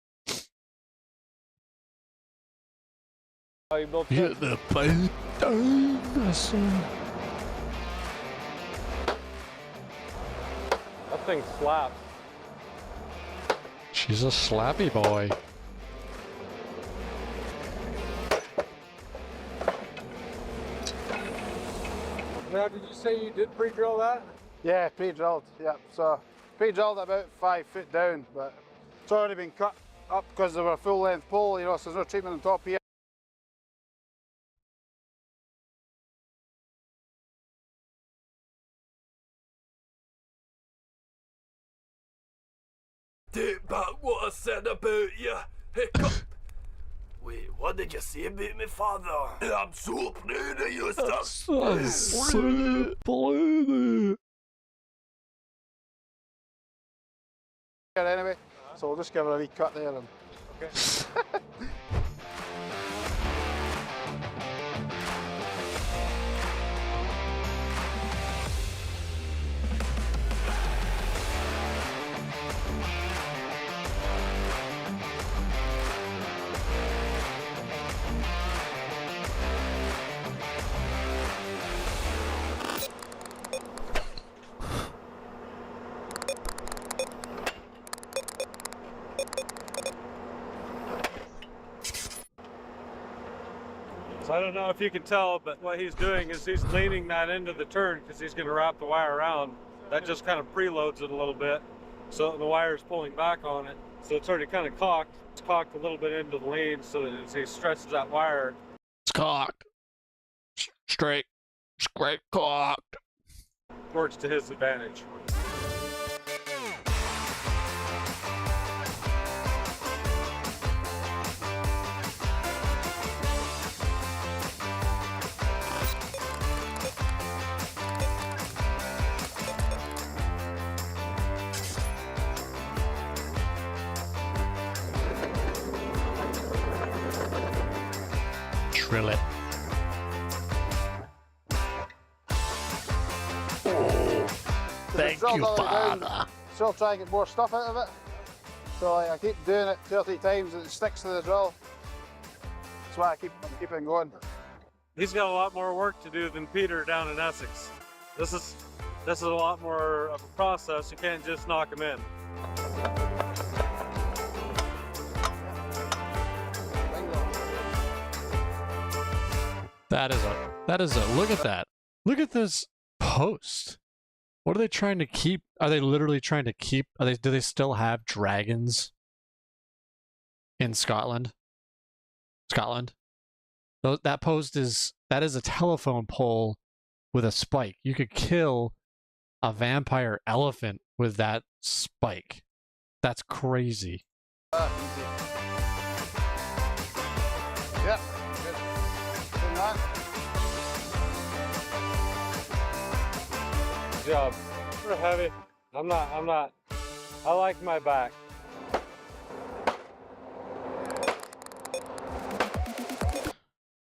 Oh, you built Get the pipe down, son. that thing slaps. She's a slappy boy. Now, did you say you did pre-drill that? Yeah, pre-drilled. Yep. So pre-drilled about 5 foot down, but it's already been cut up because they were a full-length pole. You know, so there's no treatment on top here. Take back what I said about you. Hiccup. Wait, what did you say about me, father? I'm so proud of you, son. Anyway, so we'll just give her a wee cut there. And... Okay. So I don't know if you can tell, but what he's doing is he's leaning that into the turn because he's going to wrap the wire around. That just kind of preloads it a little bit, so the wire is pulling back on it. So it's already kind of cocked. It's cocked a little bit into the lean, so that as he stretches that wire, It's cocked. Straight cocked. works to his advantage. drill it. Thank you, Father. Still trying to get more stuff out of it. So like, I keep doing it 2 or 3 times and it sticks to the drill. That's why I keep it going. He's got a lot more work to do than Peter down in Essex. This is a lot more of a process. You can't just knock him in. That is a look at that. Look at this post. What are they trying to keep? Are they literally trying to keep? Do they still have dragons in Scotland? That post is a telephone pole with a spike. You could kill a vampire elephant with that spike. That's crazy. Yep. Good man. Good job. We're heavy. I'm not. I like my back.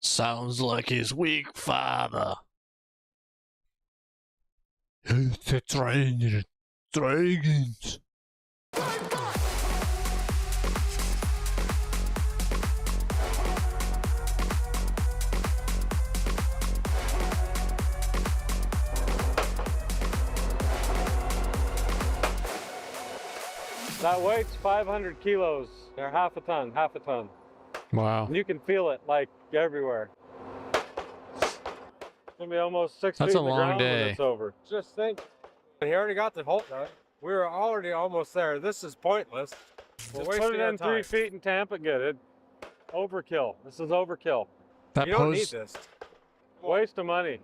Sounds like his weak father. It's a dragons. That weight's 500 kilos, or half a ton. Wow. And you can feel it like everywhere. It's gonna be almost 6 feet That's a in the long ground day. when it's over. Just think, he already got the hole done. We were already almost there. This is pointless. We're Just wasting put it our in time. 3 feet and tamp it good. Overkill. This is overkill. That You don't need post. this. Waste of money.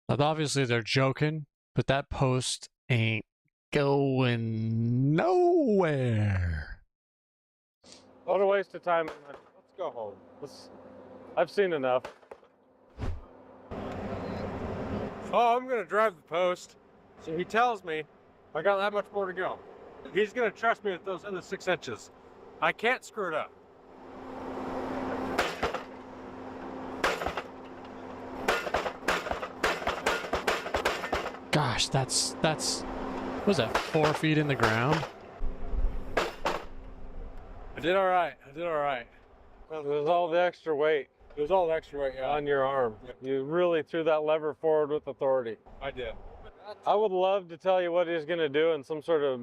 Obviously, they're joking, but that post ain't going nowhere. What a waste of time and money. Let's go home. I've seen enough. Oh, I'm gonna drive the post. So he tells me I got that much more to go. He's gonna trust me with those other 6 inches. I can't screw it up. Gosh, that's what was that, 4 feet in the ground? I did all right. Well, there's all the extra weight It was all extra weight, yeah. on your arm. You really threw that lever forward with authority. I did. I would love to tell you what he's going to do in some sort of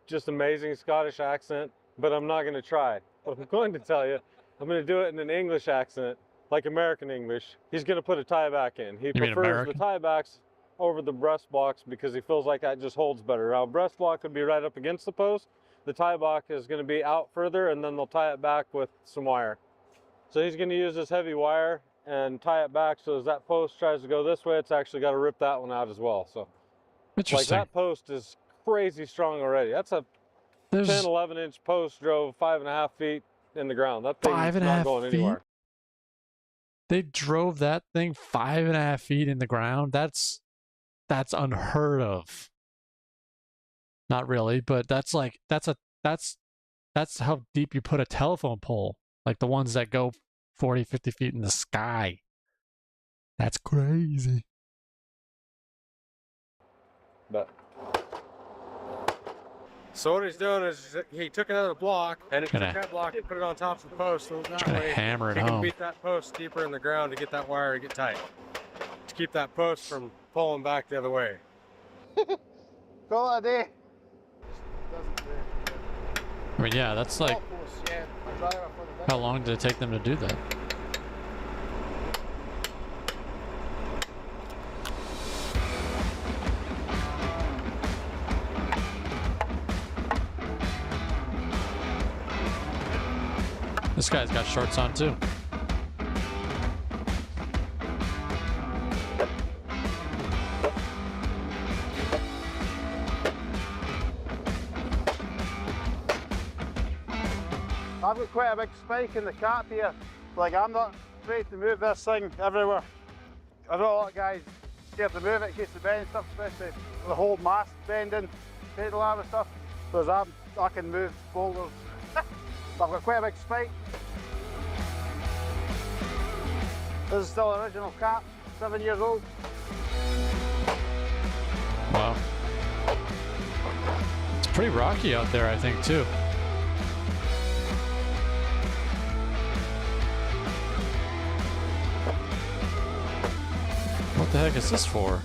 just amazing Scottish accent, but I'm not going to try. What I'm going to tell you, I'm going to do it in an English accent, like American English. He's going to put a tie back in. He mean prefers the American? tie backs over the breast blocks because he feels like that just holds better. Now, breast block would be right up against the post. The tie block is going to be out further, and then they'll tie it back with some wire. So he's going to use this heavy wire and tie it back so as that post tries to go this way, it's actually got to rip that one out as well. So like Interesting. that post is crazy strong already. That's a 10, 11-inch post, drove 5.5 feet in the ground. That thing's 5.5 not going anywhere. They drove that thing 5.5 feet in the ground. That's unheard of. Not really, but that's how deep you put a telephone pole. Like the ones that go 40, 50 feet in the sky. That's crazy. But So what he's doing is he took another block and he took Gonna- that block and put it on top of the post. So that Just gonna way hammer it he can home. beat that post deeper in the ground to get that wire to get tight. To keep that post from pulling back the other way. Call it a day. I mean, yeah, that's like, Yeah, my driver for the how long did it take them to do that? This guy's got shorts on too. I've got quite a big spike in the cap here. Like, I'm not afraid to move this thing everywhere. I know a lot of guys scared to move it in case the bend stuff, especially the whole mast bending, pedal arm and stuff. Whereas I can move boulders. But I've got quite a big spike. This is still original cap, 7 years old. Wow. It's pretty rocky out there, I think, too. What the heck is this for?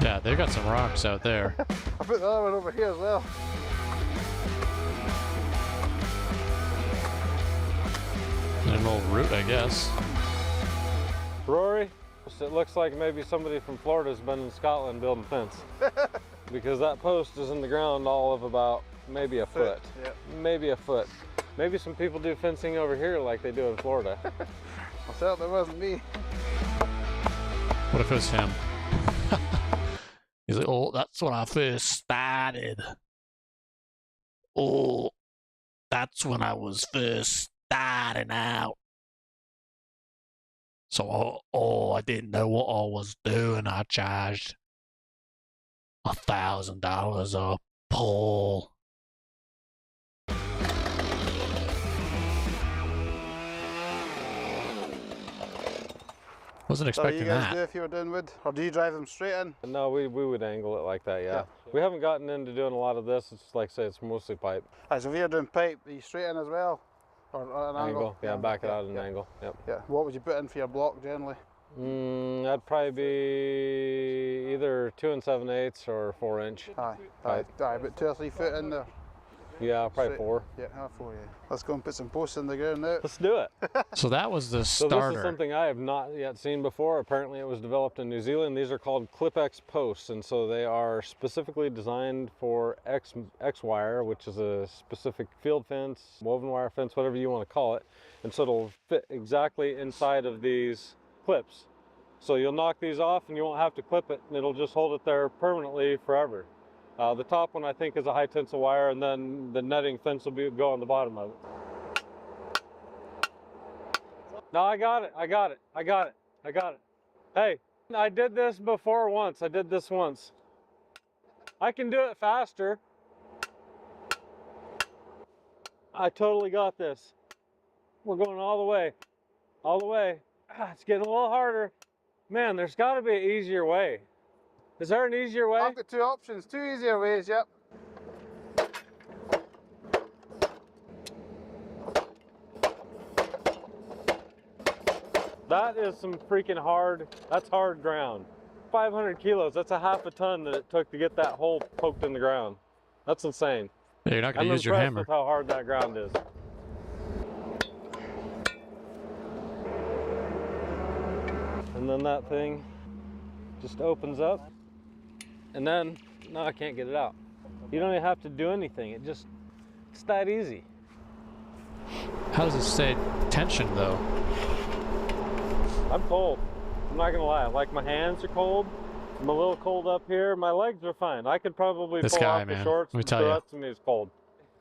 Yeah, they've got some rocks out there. I put the other one over here as well. And an old route, I guess. Rory, it looks like maybe somebody from Florida's been in Scotland building fence. Because that post is in the ground all of about maybe a foot. Yep. Maybe a foot. Maybe some people do fencing over here like they do in Florida. I thought that wasn't me. What if it was him? He's like, oh, that's when I first started. Oh, that's when I was first starting out. So, I didn't know what I was doing. I charged $1,000 a pull. Wasn't So you expecting guys that. do if you were doing wood? Or do you drive them straight in? No, we would angle it like that, yeah. We haven't gotten into doing a lot of this. It's like I say, it's mostly pipe. So if you're doing pipe, are you straight in as well? Or an angle? Yeah, back it out at an angle, yep. Yeah. What would you put in for your block generally? That'd probably be either 2 7/8 or 4 inch. Aye, Pipe. about 2 or 3 foot in there. Yeah, probably Straight. 4. Yeah, 4, yeah. Let's go and put some posts in the ground now. Let's do it. So that was the So starter. this is something I have not yet seen before. Apparently it was developed in New Zealand. These are called Clip-X posts, and so they are specifically designed for X-wire, which is a specific field fence, woven wire fence, whatever you want to call it. And so it'll fit exactly inside of these clips. So you'll knock these off and you won't have to clip it, and it'll just hold it there permanently forever. The top one I think is a high tensile wire, and then the netting fence will go on the bottom of it. No, I got it. Hey, I did this before once. I did this once. I can do it faster. I totally got this. We're going all the way. All the way. It's getting a little harder. Man, there's got to be an easier way. Is there an easier way? I've got 2 options, 2 easier ways, yep. That is some freaking hard, that's hard ground. 500 kilos, that's a half a ton that it took to get that hole poked in the ground. That's insane. Yeah, you're not going to I'm use your impressed hammer. with how hard that ground is. And then that thing just opens up. And then, no, I can't get it out. You don't even have to do anything. It's that easy. How does it stay tension, though? I'm cold. I'm not gonna lie. Like, my hands are cold. I'm a little cold up here. My legs are fine. I could probably This pull guy, off man, the shorts. let me and tell the you. rest of me is cold.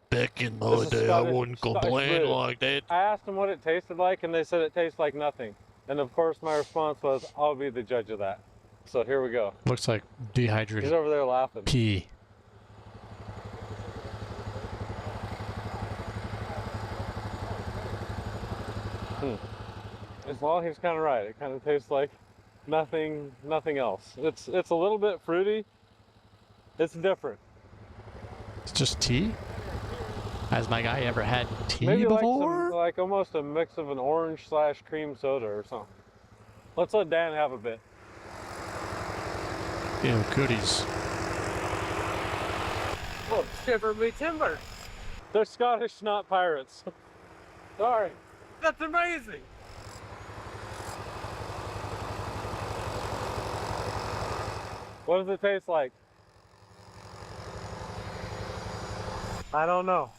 Back in This my is day, I Scottish- wouldn't Scottish complain brew. like that. I asked them what it tasted like, and they said it tastes like nothing. And of course, my response was, I'll be the judge of that. So here we go. Looks like He's dehydrated over there laughing. pee. Well, he's kind of right. It kind of tastes like nothing else. It's a little bit fruity. It's different. It's just tea? Has my guy ever had tea Maybe before? like almost a mix of an orange / cream soda or something. Let's let Dan have a bit. Ew, goodies. Oh, shiver me timbers. They're Scottish snot pirates. Sorry. That's amazing. What does it taste like? I don't know.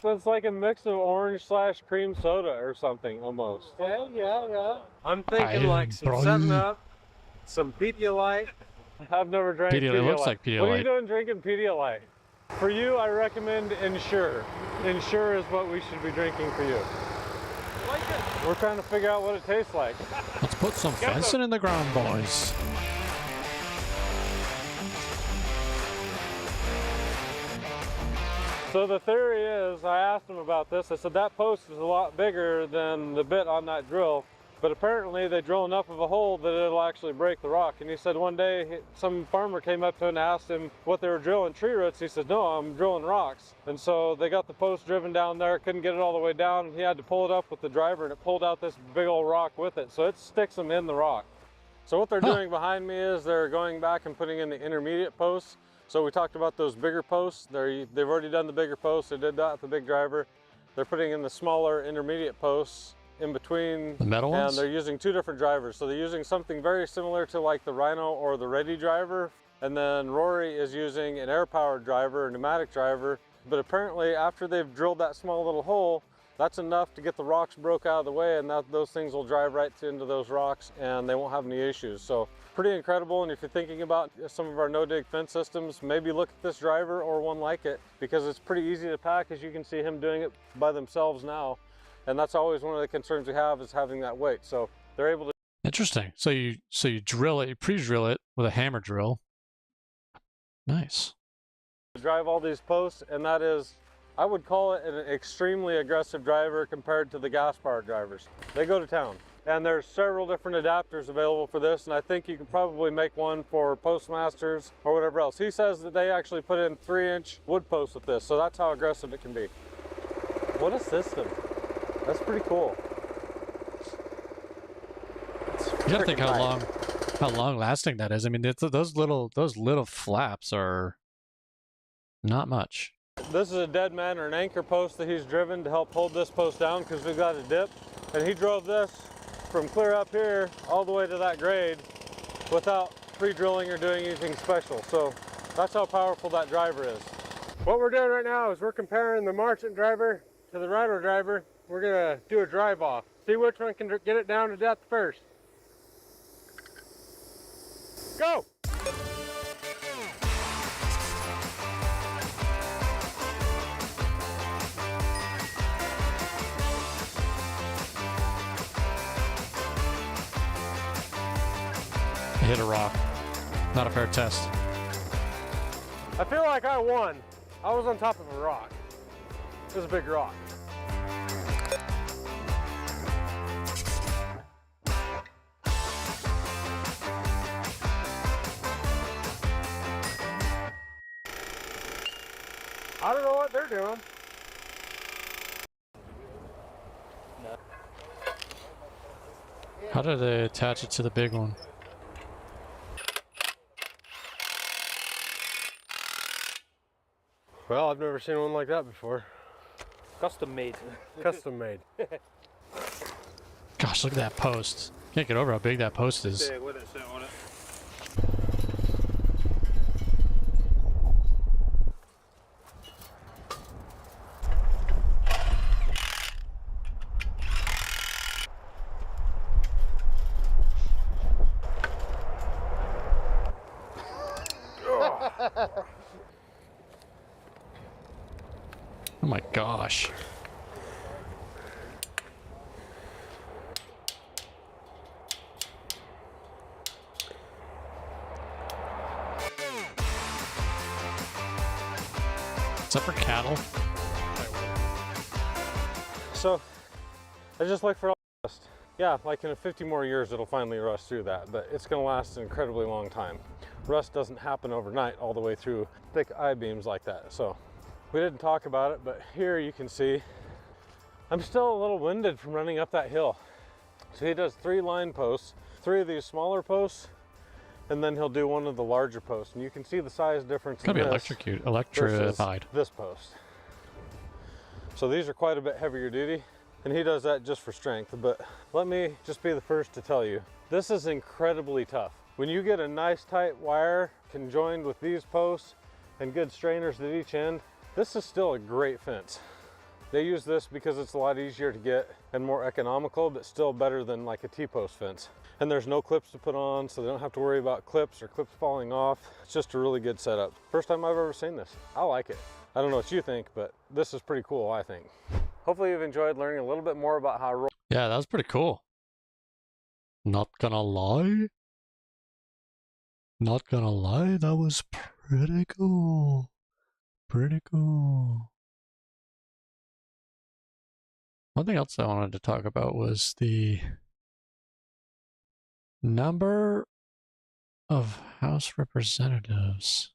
It's like a mix of orange / cream soda or something almost. Yeah. I'm thinking I like some am 7-Up, some Pedialyte, I've never drank Pedialyte. It looks like What are you Pedialyte. doing drinking Pedialyte? For you, I recommend Ensure. Ensure is what we should be drinking for you. Like it. We're trying to figure out what it tastes like. Let's put some fencing in the ground, boys. So the theory is, I asked him about this, I said that post is a lot bigger than the bit on that drill, but apparently they drill enough of a hole that it'll actually break the rock. And he said one day some farmer came up to him and asked him what they were drilling, tree roots. He said, no, I'm drilling rocks. And so they got the post driven down there, couldn't get it all the way down, and he had to pull it up with the driver, and it pulled out this big old rock with it. So it sticks them in the rock. So what they're doing behind me is they're going back and putting in the intermediate posts. So we talked about those bigger posts. They've already done the bigger posts. They did that with the big driver. They're putting in the smaller intermediate posts in between. The metal ones? And they're using two different drivers. So they're using something very similar to like the Rhino or the Ready driver. And then Rory is using an air-powered driver, a pneumatic driver. But apparently after they've drilled that small little hole, that's enough to get the rocks broke out of the way, and those things will drive right into those rocks and they won't have any issues. So pretty incredible. And if you're thinking about some of our no-dig fence systems, maybe look at this driver or one like it, because it's pretty easy to pack. As you can see him doing it by themselves now. And that's always one of the concerns we have, is having that weight. So they're able to. Interesting. So you drill it, you pre-drill it with a hammer drill. Nice. Drive all these posts, and that is, I would call it an extremely aggressive driver compared to the gas-powered drivers. They go to town. And there's several different adapters available for this, and I think you can probably make one for Postmasters or whatever else. He says that they actually put in 3-inch wood posts with this, so that's how aggressive it can be. What a system. That's pretty cool. You gotta think how long lasting that is. I mean, those little flaps are not much. This is a dead man or an anchor post that he's driven to help hold this post down, because we've got a dip, and he drove this from clear up here all the way to that grade without pre-drilling or doing anything special. So that's how powerful that driver is. What we're doing right now is we're comparing the Marchant driver to the Rhino driver. We're gonna do a drive off. See which one can get it down to depth first. Go! Hit a rock. Not a fair test. I feel like I won. I was on top of a rock. It was a big rock. I don't know what they're doing. How did they attach it to the big one? Well, I've never seen one like that before. Custom made. Custom made. Gosh, look at that post. Can't get over how big that post is. Yeah, what it say on it? Oh my gosh. Is that for cattle? So I just look for all rust. Yeah, like in 50 more years it'll finally rust through that, but it's going to last an incredibly long time. Rust doesn't happen overnight all the way through thick I-beams like that. So we didn't talk about it, but here you can see I'm still a little winded from running up that hill. So he does 3 line posts, 3 of these smaller posts, and then he'll do one of the larger posts. And you can see the size difference It's gotta in be this electrified. this post. So these are quite a bit heavier duty, and he does that just for strength. But let me just be the first to tell you, this is incredibly tough. When you get a nice tight wire conjoined with these posts and good strainers at each end, this is still a great fence. They use this because it's a lot easier to get and more economical, but still better than like a T-post fence. And there's no clips to put on, so they don't have to worry about clips or clips falling off. It's just a really good setup. First time I've ever seen this. I like it. I don't know what you think, but this is pretty cool, I think. Hopefully you've enjoyed learning a little bit more about how... Yeah, that was pretty cool. Not gonna lie. Not gonna lie, that was pretty cool. Pretty cool. One thing else I wanted to talk about was the number of House representatives.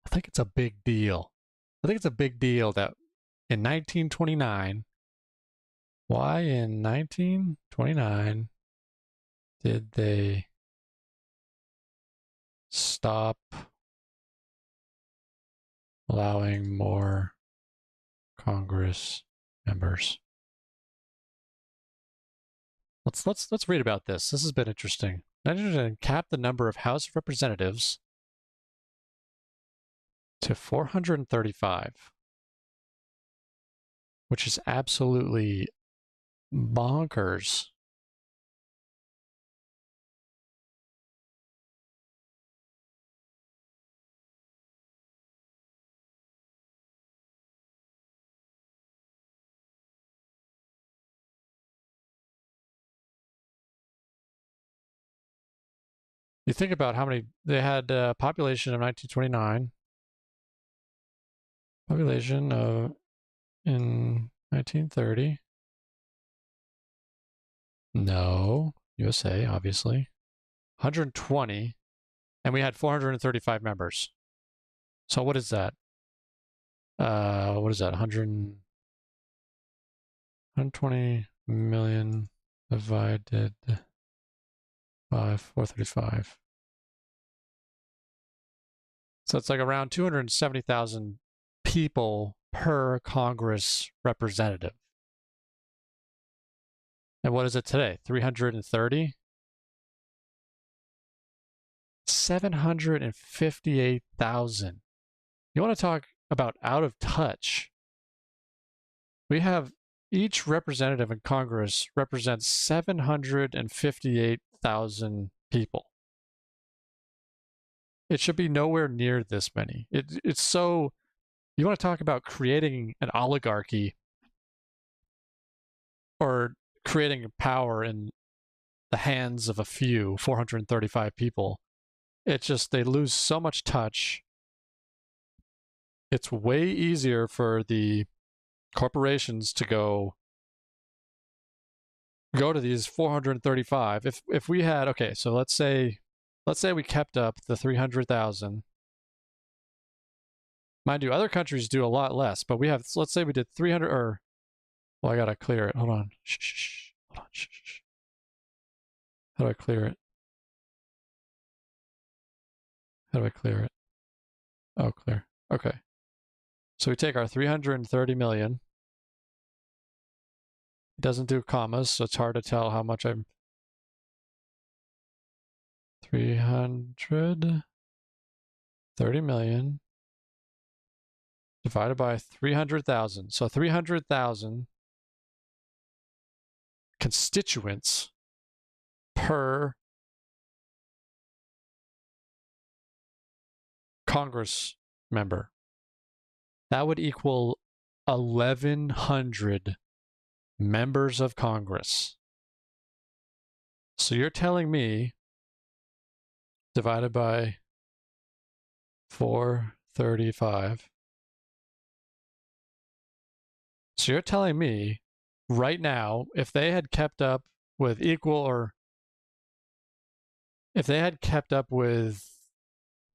I think it's a big deal. I think it's a big deal that in 1929, why in 1929 did they stop allowing more Congress members? Let's read about this. This has been interesting. 1929 capped the number of House of Representatives to 435, which is absolutely bonkers. You think about how many they had, population of 1929, population of in 1930. No, USA, obviously. 120, and we had 435 members. So what is that? What is that? 120 million divided by 435. So it's like around 270,000 people per Congress representative. And what is it today? 330? 758,000. You want to talk about out of touch? We have each representative in Congress represents 758,000 people. It should be nowhere near this many. It's so... You want to talk about creating an oligarchy or creating power in the hands of a few, 435 people. It's just, they lose so much touch. It's way easier for the corporations to go to these 435. If we had, okay, so let's say we kept up the 300,000. Mind you, other countries do a lot less, but we have, let's say we did 300, or, well, I gotta clear it. Hold on. Shh. Hold on. Shh. How do I clear it? How do I clear it? Oh, clear. Okay. So we take our 330 million. It doesn't do commas, so it's hard to tell how much I'm... 330 million divided by 300,000. So 300,000 constituents per Congress member. That would equal 1,100 members of Congress. So you're telling me, divided by 435, so you're telling me right now, if they had kept up with equal, or if they had kept up with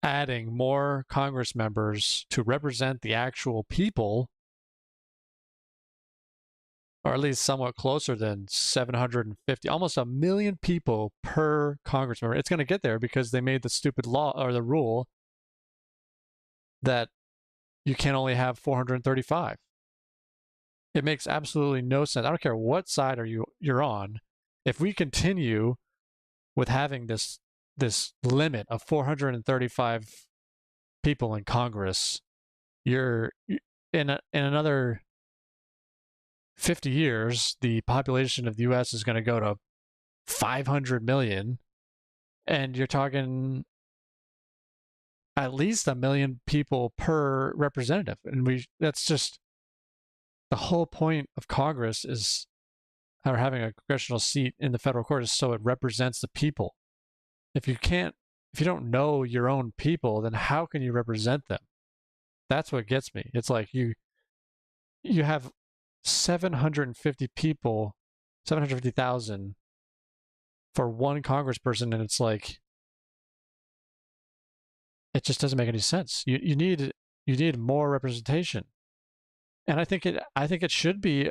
adding more Congress members to represent the actual people, or at least somewhat closer than 750, almost 1 million people per Congress member. It's going to get there because they made the stupid law, or the rule, that you can only have 435. It makes absolutely no sense. I don't care what side you're on. If we continue with having this limit of 435 people in Congress, you're in another 50 years, the population of the US is going to go to 500 million, and you're talking at least 1 million people per representative. And that's just the whole point of Congress is, or having a congressional seat in the federal court, is so it represents the people. If you don't know your own people, then how can you represent them? That's what gets me. It's like you have 750 people, 750,000 for one congressperson, and it's like, it just doesn't make any sense. You need more representation. And I think it should be,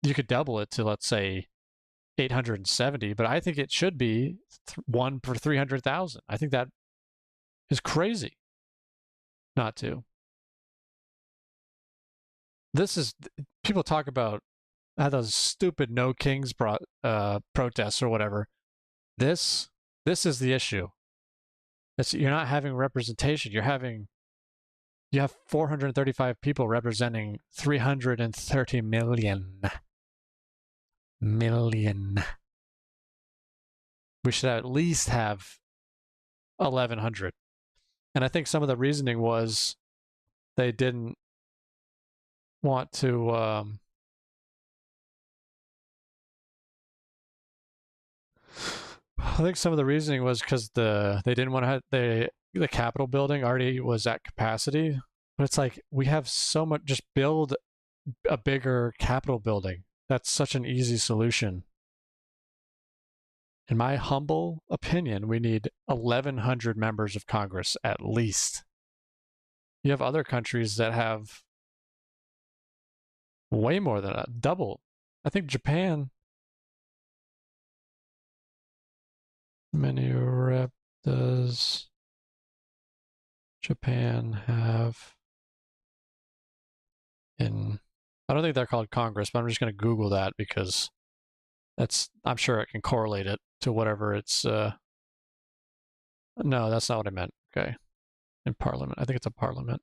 you could double it to, let's say, 870, but I think it should be one per 300,000. I think that is crazy not to. People talk about those stupid No Kings protests or whatever. This is the issue. You're not having representation. You have 435 people representing 330 million. We should at least have 1,100. And I think some of the reasoning was they didn't want to I think some of the reasoning was because they didn't want to have the Capitol building already was at capacity. But it's like, we have so much, just build a bigger Capitol building. That's such an easy solution. In my humble opinion, we need 1,100 members of Congress at least. You have other countries that have way more than that, double. I think Japan. How many rep does Japan have in? I don't think they're called Congress, but I'm just going to Google that because I'm sure it can correlate it to whatever it's. No, that's not what I meant. Okay. In Parliament. I think it's a Parliament.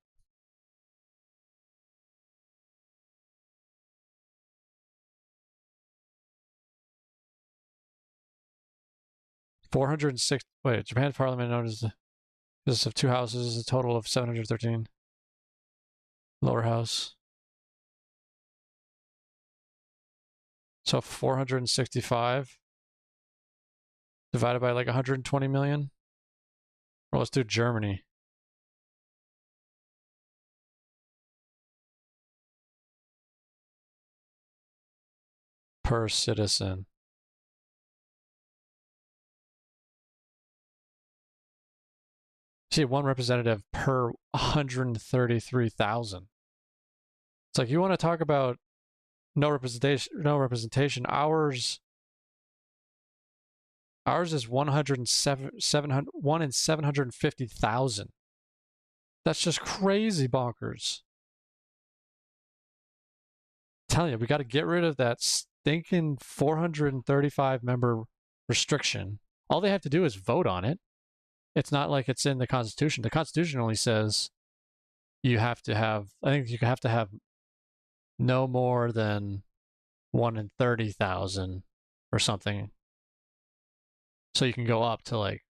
Wait, Japan's Parliament consists of 2 houses, a total of 713. Lower house. So 465 divided by like 120 million. Well, let's do Germany. Per citizen. See, 1 representative per 133,000. It's like, you want to talk about no representation. Ours is 1 in 750,000. That's just crazy bonkers. I'm telling you, we got to get rid of that stinking 435 member restriction. All they have to do is vote on it. It's not like it's in the Constitution. The Constitution only says you have to have, I think you have to have no more than 1 in 30,000 or something. So you can go up to like,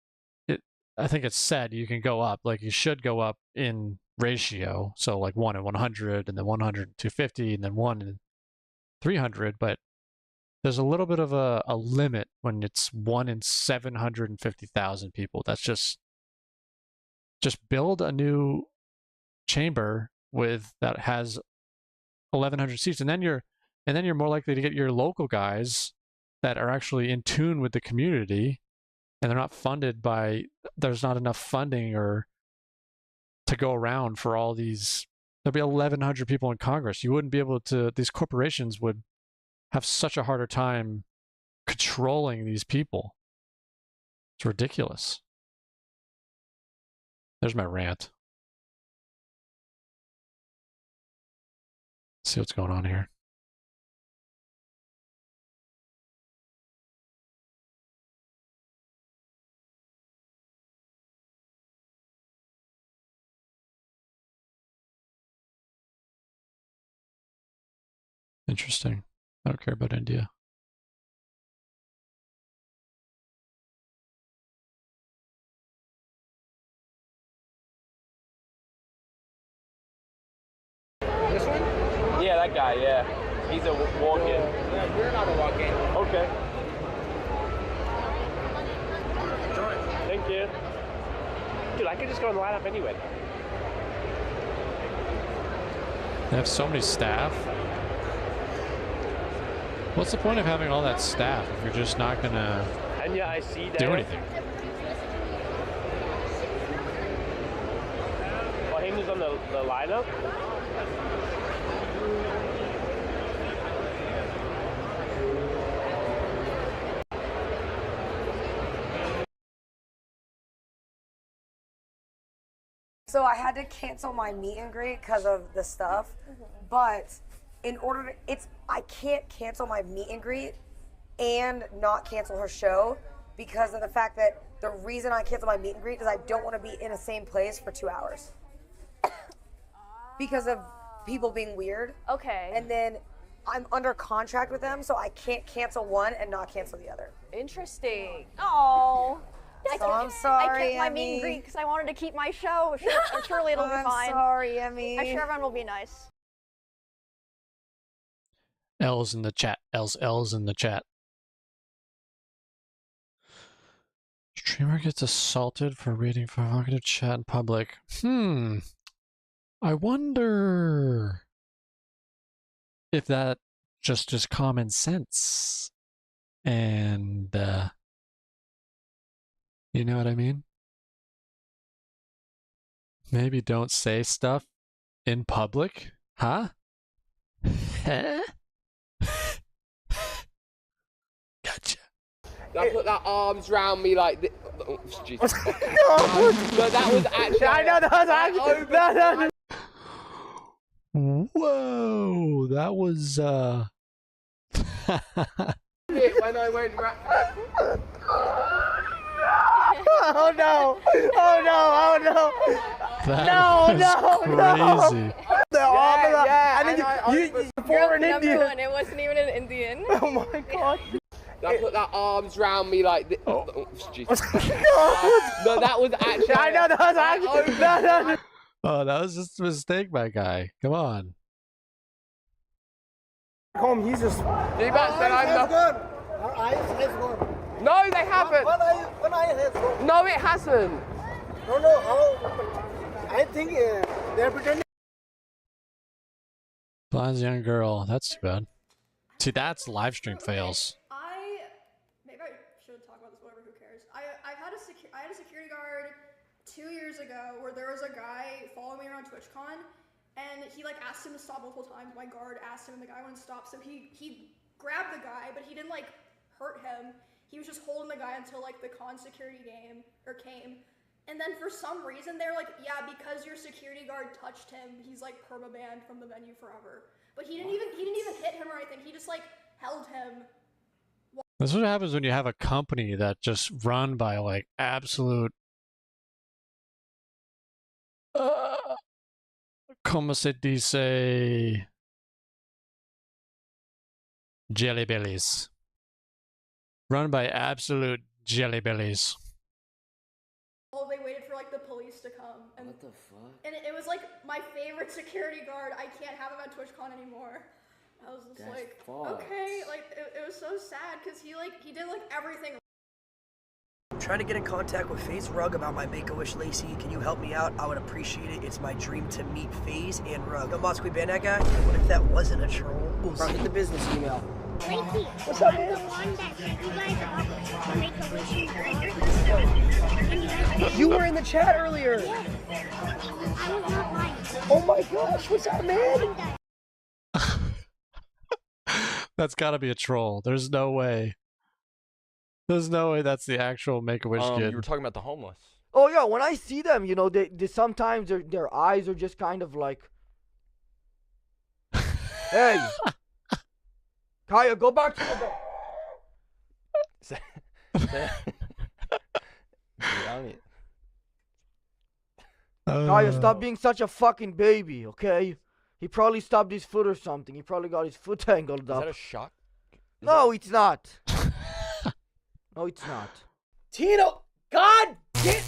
I think it's said you can go up, like you should go up in ratio. So like 1 in 100 and then 100 in 250 and then 1 in 300. But there's a little bit of a limit when it's 1 in 750,000 people. That's just build a new chamber that has 1,100 seats, and then you're more likely to get your local guys that are actually in tune with the community, and they're not funded by. There's not enough funding or to go around for all these. There'll be 1,100 people in Congress. You wouldn't be able to. These corporations would have such a harder time controlling these people. It's ridiculous. There's my rant. Let's see what's going on here. Interesting. I don't care about India. This one? Yeah, that guy, yeah. He's a walk-in. Yeah, you're not a walk-in. Okay. Thank you. Dude, I could just go and line up anywhere. They have so many staff. What's the point of having all that staff if you're just not gonna And yeah, I see that. do anything? Well, him is on the lineup. So I had to cancel my meet and greet because of the stuff, but in order to, I can't cancel my meet and greet and not cancel her show because of the fact that the reason I cancel my meet and greet is I don't want to be in the same place for 2 hours because of people being weird. Okay. And then I'm under contract with them, so I can't cancel one and not cancel the other. Interesting. Oh. So I'm sorry, I kept my Emmy. meet and greet because I wanted to keep my show. Surely it'll be fine. I'm sorry, Emmy. I'm sure everyone will be nice. L's in the chat. L's in the chat. Streamer gets assaulted for reading provocative chat in public. I wonder if that just is common sense. And, you know what I mean? Maybe don't say stuff in public? Huh? Huh? Gotcha. I put that arms round me like this. Oh, Jesus. But that was actually. I know that was actually. Whoa, that was When I went Oh no! Oh no! Oh no! crazy. The arm of the, yeah, and then you for an Indian. One. It wasn't even an Indian. Oh my god! I put that arms round me like this. Oh, Jesus. But that was actually. I know that was actually. Oh, that was just a mistake, my guy. Come on. Home, he's just. D-Bat said I'm not. Our eyes has gone. No, they haven't. One eye has gone. No, it hasn't. No. I think they're pretending. Blind young girl. That's too bad. See, that's live stream fails. Maybe I should talk about this. Whatever. Who cares? I had a security guard 2 years ago where there was a guy following me around TwitchCon, and he like asked him to stop multiple times. My guard asked him, and the guy wouldn't stop. So he grabbed the guy, but he didn't like hurt him. He was just holding the guy until like the con security came. And then for some reason they're like, yeah, because your security guard touched him, he's like permabanned from the venue forever. But he didn't even hit him or anything. He just like held him. That's what happens when you have a company that just run by like absolute como se dice jelly bellies. Run by absolute jelly bellies. Oh, they waited for like the police to come. And, What the fuck? And it was like my favorite security guard. I can't have him at TwitchCon anymore. I was just like, okay, like it was so sad because he did like everything. I'm trying to get in contact with FaZe Rug about my Make-A-Wish Lacey. Can you help me out? I would appreciate it. It's my dream to meet FaZe and Rug. Yo, Moss, we ban that guy? What if that wasn't a troll? Bro, hit the business email. Lacey, What's up, man? the one that you guys are to Make-A-Wish burger. You were in the chat earlier. I was not lying. Oh my gosh, what's up, man? That's gotta be a troll. There's no way. There's no way that's the actual Make-A-Wish kid. You were talking about the homeless. Oh yeah, when I see them, you know, they sometimes their eyes are just kind of like, hey, Kaya, go back to the bed. Kaya, stop being such a fucking baby, okay? He probably stubbed his foot or something. He probably got his foot tangled up. Is that a shock? No, it's not. No, it's not. Tino, God damn.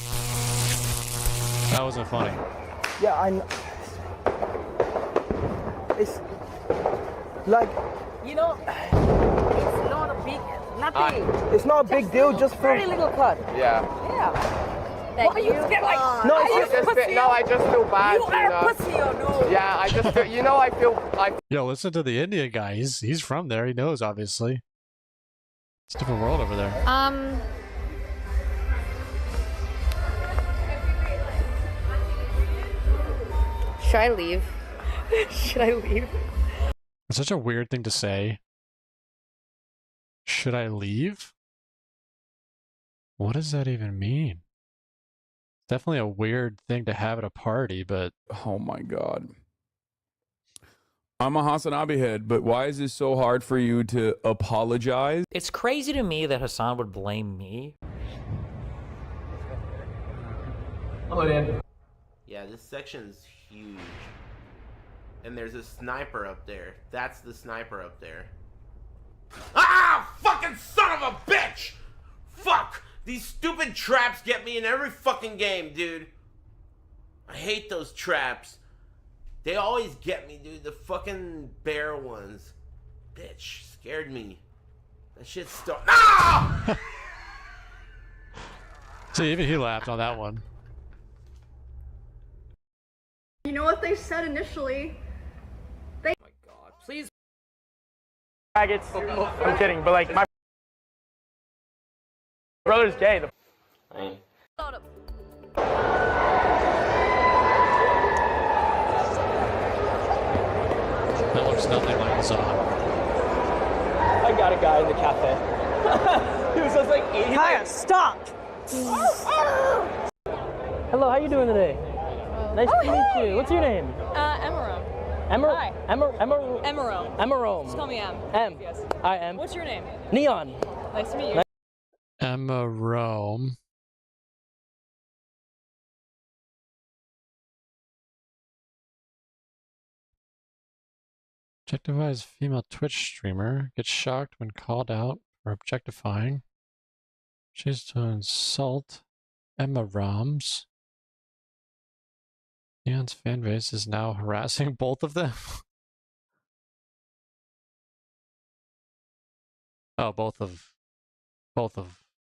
That wasn't funny. Yeah, I know. It's like, you know, it's not a big, nothing. It's not a big deal, just for very little cut. Yeah. Yeah. Why you get like? No, I just feel bad. You are a pussy or no? Yeah, I just feel, you know, I feel. Yo, listen to the Indian guy. He's from there. He knows, obviously. It's a different world over there. Should I leave? Should I leave? It's such a weird thing to say. Should I leave? What does that even mean? Definitely a weird thing to have at a party, but... Oh my God. I'm a Hasanabi head, but why is this so hard for you to apologize? It's crazy to me that Hassan would blame me. Hello, Dan. Yeah, this section's huge. And there's a sniper up there. That's the sniper up there. Ah! Fucking son of a bitch! Fuck! These stupid traps get me in every fucking game, dude. I hate those traps. They always get me, dude. The fucking bear ones. Bitch, scared me. That shit's still. Ah! See, even he laughed on that one. You know what they said initially? They. Oh my God! Please. Faggots. I'm kidding, but like my brother's gay. That looks nothing like Hassan. I got a guy in the cafe. He was just like 80. Kaya, stop! Hello, how you doing today? Nice to meet you. What's your name? Emerone. Hi. Emerone. Emerone. Just call me Em. M. Yes. I am. What's your name? Neon. Nice to meet you. Emma Rome. Objectifies female Twitch streamer. Gets shocked when called out for objectifying. She's to insult Emma Roms. Neon's fan base is now harassing both of them. Oh, both of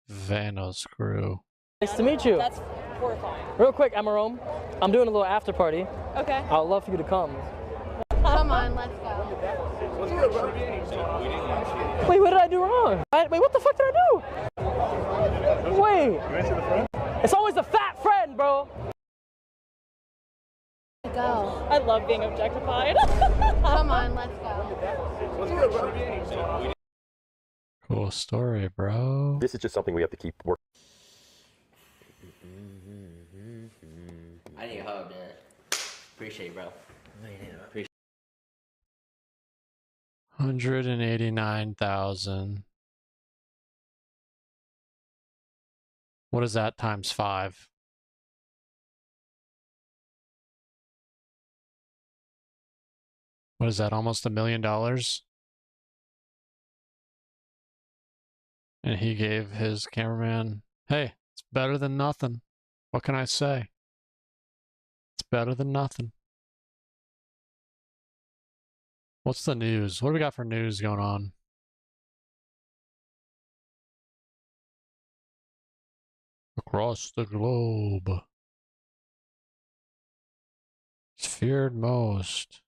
Vano's crew. Nice to meet you. That's horrifying. Real quick, Emerone. I'm doing a little after party. Okay. I'd love for you to come. Come on, let's go. Wait, what did I do wrong? Wait, what the fuck did I do? Wait. It's always the fat friend, bro. Go. I love being objectified. Come on, let's go. Cool story, bro. This is just something we have to keep working. I need a hug, man. Appreciate it, bro. Appreciate 189,000. What is that times 5? What is that? Almost $1 million? And he gave his cameraman, hey, it's better than nothing. What can I say? It's better than nothing. What's the news? What do we got for news going on? Across the globe. He's feared most.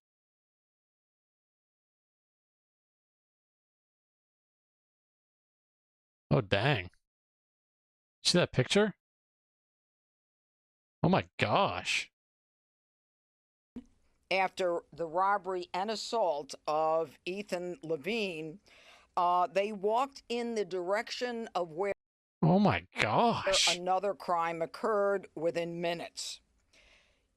Oh, dang. See that picture? Oh my gosh. After the robbery and assault of Ethan Levine, they walked in the direction of where Oh my gosh. another crime occurred within minutes.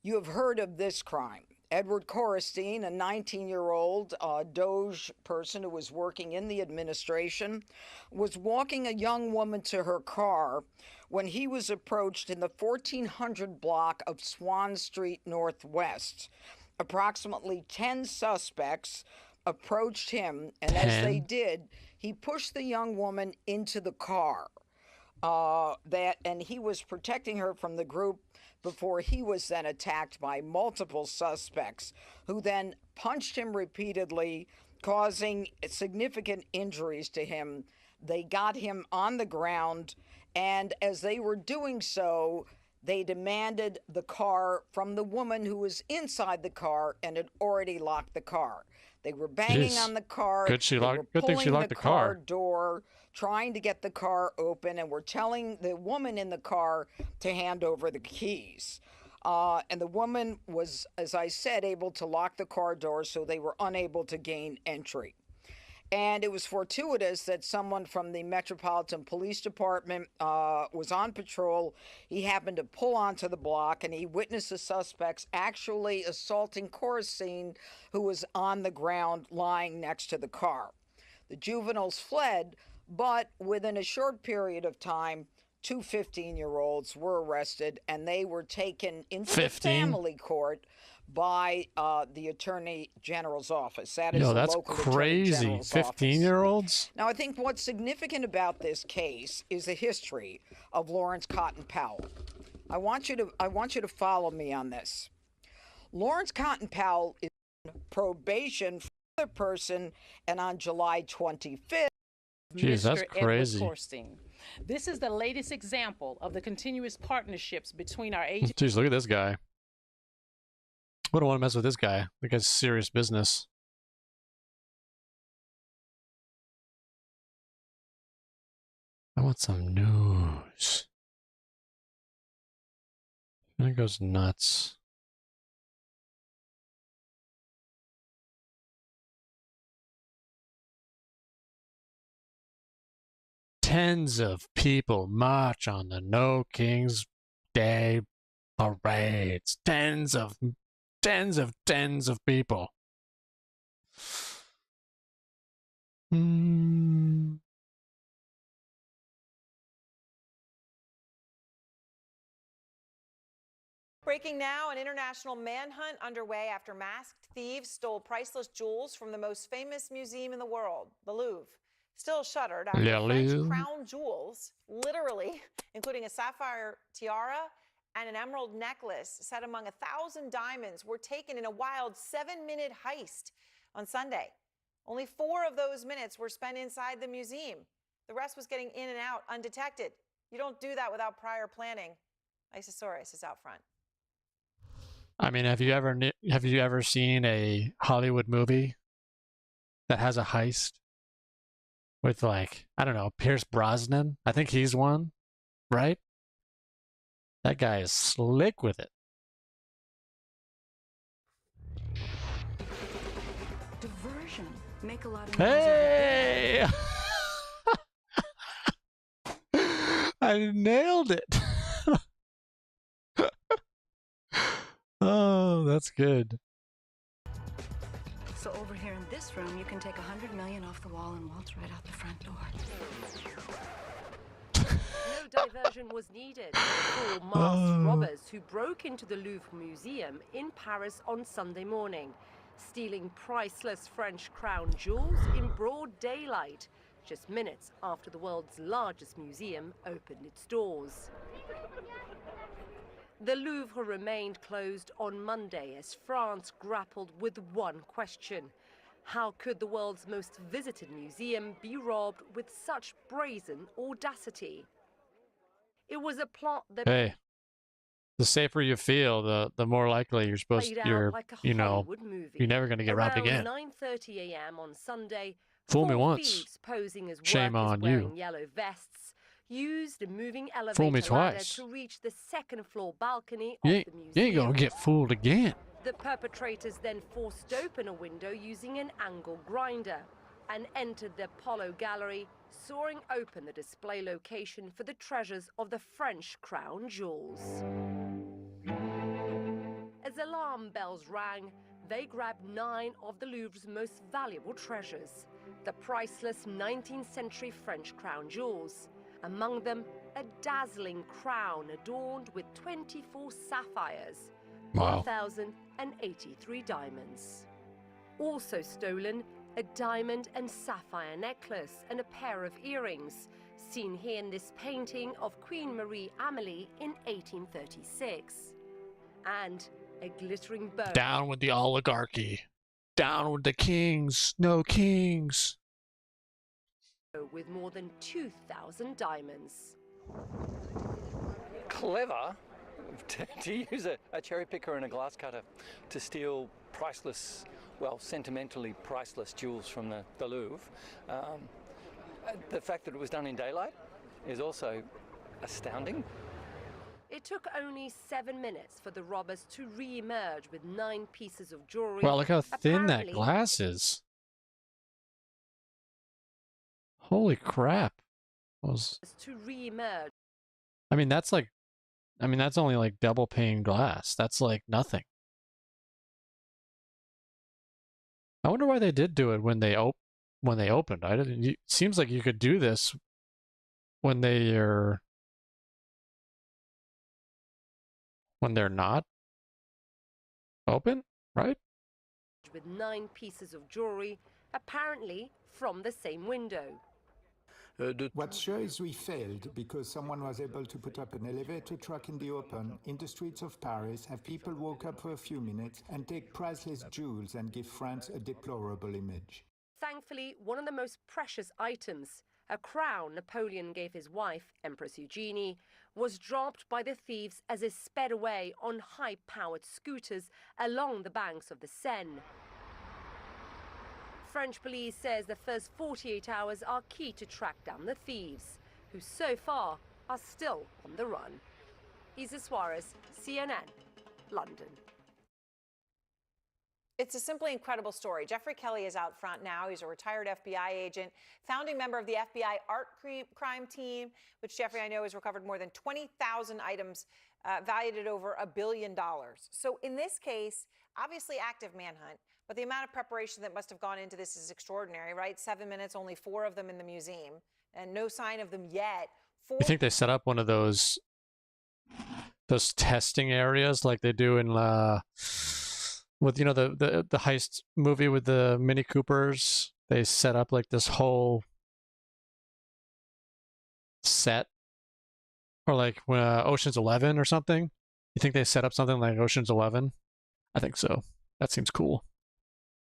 You have heard of this crime. Edward Correstein, a 19-year-old Doge person who was working in the administration, was walking a young woman to her car when he was approached in the 1400 block of Swan Street Northwest. Approximately 10 suspects approached him, and as they did, he pushed the young woman into the car. And he was protecting her from the group before he was then attacked by multiple suspects, who then punched him repeatedly, causing significant injuries to him. They got him on the ground, and as they were doing so, they demanded the car from the woman who was inside the car and had already locked the car. They were banging on the car. Good thing she locked the car door, trying to get the car open, and were telling the woman in the car to hand over the keys. And the woman was, as I said, able to lock the car door, so they were unable to gain entry. And it was fortuitous that someone from the Metropolitan Police Department was on patrol. He happened to pull onto the block, and he witnessed the suspects actually assaulting Corricine, who was on the ground lying next to the car. The juveniles fled, but within a short period of time, 2 15-year-olds were arrested, and they were taken into the family court by the Attorney General's office. That is that's the local crazy. Attorney General's office. 15-year-olds? Now, I think what's significant about this case is the history of Lawrence Cotton Powell. I want you to follow me on this. Lawrence Cotton Powell is on probation for another person, and on July 25th, Jeez, that's crazy. This is the latest example of the continuous partnerships between our agencies. Jeez, look at this guy. I don't want to mess with this guy. The guy's serious business. I want some news. That goes nuts. Tens of people march on the No King's Day parades. Tens of people. Breaking now, an international manhunt underway after masked thieves stole priceless jewels from the most famous museum in the world, the Louvre. Still shuttered after French crown jewels, literally, including a sapphire tiara and an emerald necklace set among 1,000 diamonds, were taken in a wild 7-minute heist on Sunday. Only 4 of those minutes were spent inside the museum. The rest was getting in and out undetected. You don't do that without prior planning. Isosaurus is out front. I mean, have you ever seen a Hollywood movie that has a heist with, like, I don't know, Pierce Brosnan? I think he's one, right? That guy is slick with it. Diversion. Make a lot of Hey! I nailed it. Oh, that's good. So over here in this room, you can take 100 million off the wall and waltz right out the front door. No diversion was needed for 4 masked robbers who broke into the Louvre Museum in Paris on Sunday morning, stealing priceless French crown jewels in broad daylight, just minutes after the world's largest museum opened its doors. The Louvre remained closed on Monday as France grappled with one question: how could the world's most visited museum be robbed with such brazen audacity? It was a plot that... Hey, the safer you feel, the more likely you're like a you know, Hollywood movie. you're never going to get robbed again. Around 9:30 a.m. on Sunday, Fool me 4 once. thieves posing as Shame workers on wearing you. yellow vests used a moving Fool me elevator ladder twice. to reach the second-floor balcony You of ain't, the museum. you ain't going to get fooled again. The perpetrators then forced open a window using an angle grinder and entered the Apollo Gallery, sawing open the display location for the treasures of the French crown jewels. As alarm bells rang, they grabbed 9 of the Louvre's most valuable treasures, the priceless 19th century French crown jewels. Among them, a dazzling crown adorned with 24 sapphires, Wow. 1,083 diamonds. Also stolen, a diamond and sapphire necklace and a pair of earrings, seen here in this painting of Queen Marie Amélie in 1836. And a glittering bow. Down with the oligarchy. Down with the kings. No kings. With more than 2,000 diamonds. Clever to use a cherry picker and a glass cutter to steal priceless, well, sentimentally priceless jewels from the Louvre. The fact that it was done in daylight is also astounding. It took only 7 minutes for the robbers to re-emerge with 9 pieces of jewelry. Wow, look how thin that Apparently, glass is. Holy crap. to re-emerge. I mean, that's like, that's only like double pane glass. That's like nothing. I wonder why they did do it when they opened. It seems like you could do this when they're not open, right? With 9 pieces of jewelry, apparently from the same window. What's sure is we failed because someone was able to put up an elevator truck in the open, in the streets of Paris, have people walk up for a few minutes and take priceless jewels and give France a deplorable image. Thankfully, one of the most precious items, a crown Napoleon gave his wife, Empress Eugenie, was dropped by the thieves as they sped away on high-powered scooters along the banks of the Seine. French police says the first 48 hours are key to track down the thieves, who so far are still on the run. Isa Suarez, CNN, London. It's a simply incredible story. Jeffrey Kelly is out front now. He's a retired FBI agent, founding member of the FBI art crime team, which Jeffrey, I know, has recovered more than 20,000 items valued at over $1 billion. So in this case, obviously active manhunt, but the amount of preparation that must have gone into this is extraordinary, right? 7 minutes, only 4 of them in the museum, and no sign of them yet. You think they set up one of those testing areas like they do in with, you know, the heist movie with the Mini Coopers? They set up like this whole set, or like Ocean's 11 or something. You think they set up something like Ocean's 11? I think so. That seems cool.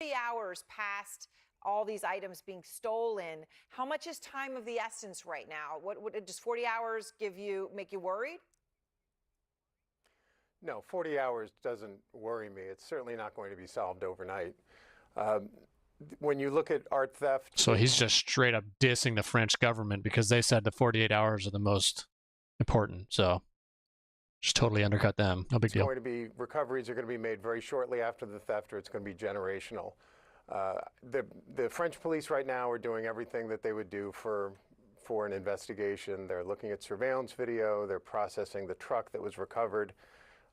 3 hours past all these items being stolen. How much is time of the essence right now? What does 40 hours make you worried? No, 40 hours doesn't worry me. It's certainly not going to be solved overnight. When you look at art theft... So he's just straight up dissing the French government because they said the 48 hours are the most important. So just totally undercut them. No big deal. Recoveries are going to be made very shortly after the theft, or it's going to be generational. The French police right now are doing everything that they would do for an investigation. They're looking at surveillance video. They're processing the truck that was recovered.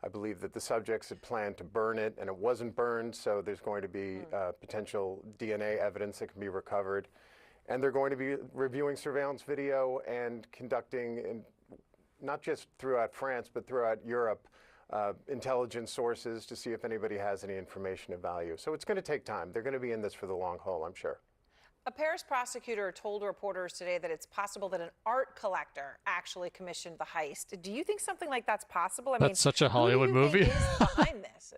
I believe that the subjects had planned to burn it, and it wasn't burned, so there's going to be potential DNA evidence that can be recovered. And they're going to be reviewing surveillance video and conducting, not just throughout France, but throughout Europe, intelligence sources to see if anybody has any information of value. So it's going to take time. They're going to be in this for the long haul, I'm sure. A Paris prosecutor told reporters today that it's possible that an art collector actually commissioned the heist. Do you think something like that's possible? That's such a Hollywood movie. Who do you think is behind this?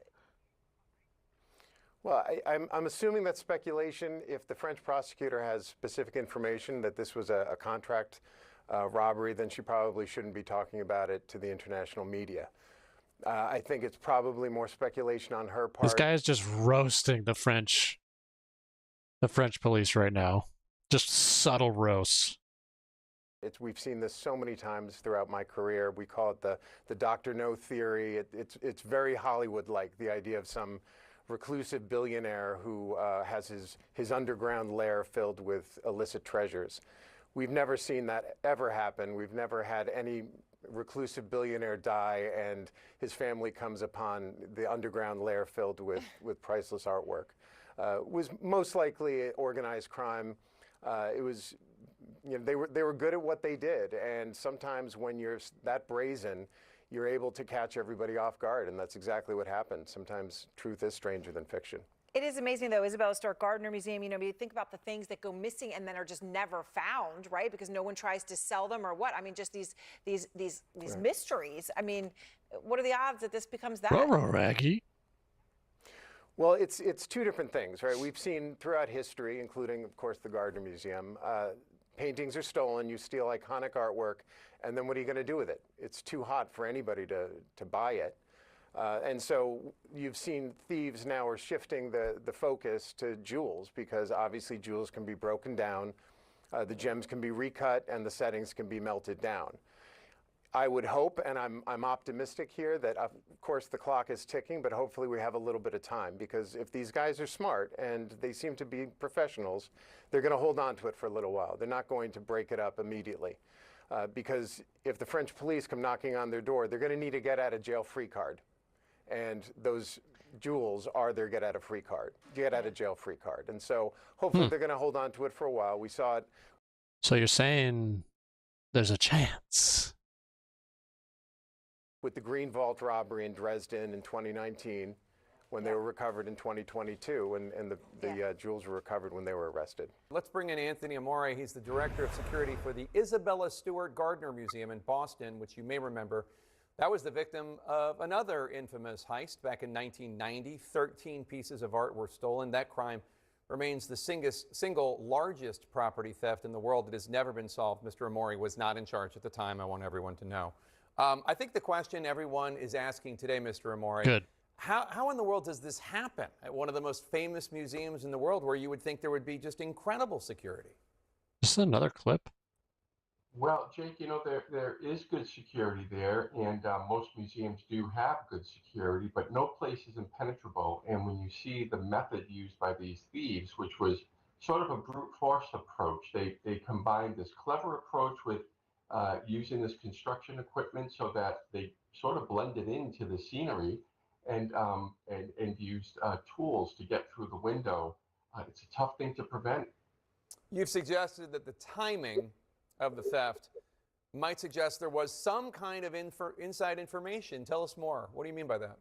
Well, I'm assuming that's speculation. If the French prosecutor has specific information that this was a contract robbery, then she probably shouldn't be talking about it to the international media. I think it's probably more speculation on her part. This guy is just roasting the French police right now. Just subtle roasts. We've seen this so many times throughout my career. We call it the Dr. No theory. It's very Hollywood-like, the idea of some reclusive billionaire who has his underground lair filled with illicit treasures. We've never seen that ever happen. We've never had any reclusive billionaire die and his family comes upon the underground lair filled with priceless artwork. It was most likely organized crime. It was you know, they were good at what they did, and sometimes when you're that brazen, you're able to catch everybody off guard, and that's exactly what happened. Sometimes truth is stranger than fiction. It is amazing, though, Isabella Stark Gardner Museum, you know, you think about the things that go missing and then are just never found, right? Because no one tries to sell them or what? I mean, just these right. mysteries. I mean, what are the odds that this becomes that? Raggy. Well, it's two different things, right? We've seen throughout history, including, of course, the Gardner Museum, paintings are stolen, you steal iconic artwork, and then what are you going to do with it? It's too hot for anybody to buy it. And so you've seen thieves now are shifting the focus to jewels, because obviously jewels can be broken down, the gems can be recut, and the settings can be melted down. I would hope, and I'm optimistic here, that of course the clock is ticking, but hopefully we have a little bit of time, because if these guys are smart and they seem to be professionals, they're going to hold on to it for a little while. They're not going to break it up immediately. Because if the French police come knocking on their door, they're going to need a get-out-of-jail-free card. And those jewels are their get-out-of-jail-free card. And so hopefully they're going to hold on to it for a while. We saw it. So you're saying there's a chance? With the Green Vault robbery in Dresden in 2019, when they were recovered in 2022, and the jewels were recovered when they were arrested. Let's bring in Anthony Amore. He's the director of security for the Isabella Stewart Gardner Museum in Boston, which you may remember. That was the victim of another infamous heist back in 1990. 13 pieces of art were stolen. That crime remains the single largest property theft in the world that has never been solved. Mr. Amore was not in charge at the time. I want everyone to know. I think the question everyone is asking today, Mr. Amore, Good. How in the world does this happen at one of the most famous museums in the world, where you would think there would be just incredible security? Just another clip. Well, Jake, you know, there is good security there, and most museums do have good security, but no place is impenetrable. And when you see the method used by these thieves, which was sort of a brute force approach, they combined this clever approach with using this construction equipment so that they sort of blended into the scenery, and used tools to get through the window. It's a tough thing to prevent. You've suggested that the timing of the theft might suggest there was some kind of inside information. Tell us more. What do you mean by that?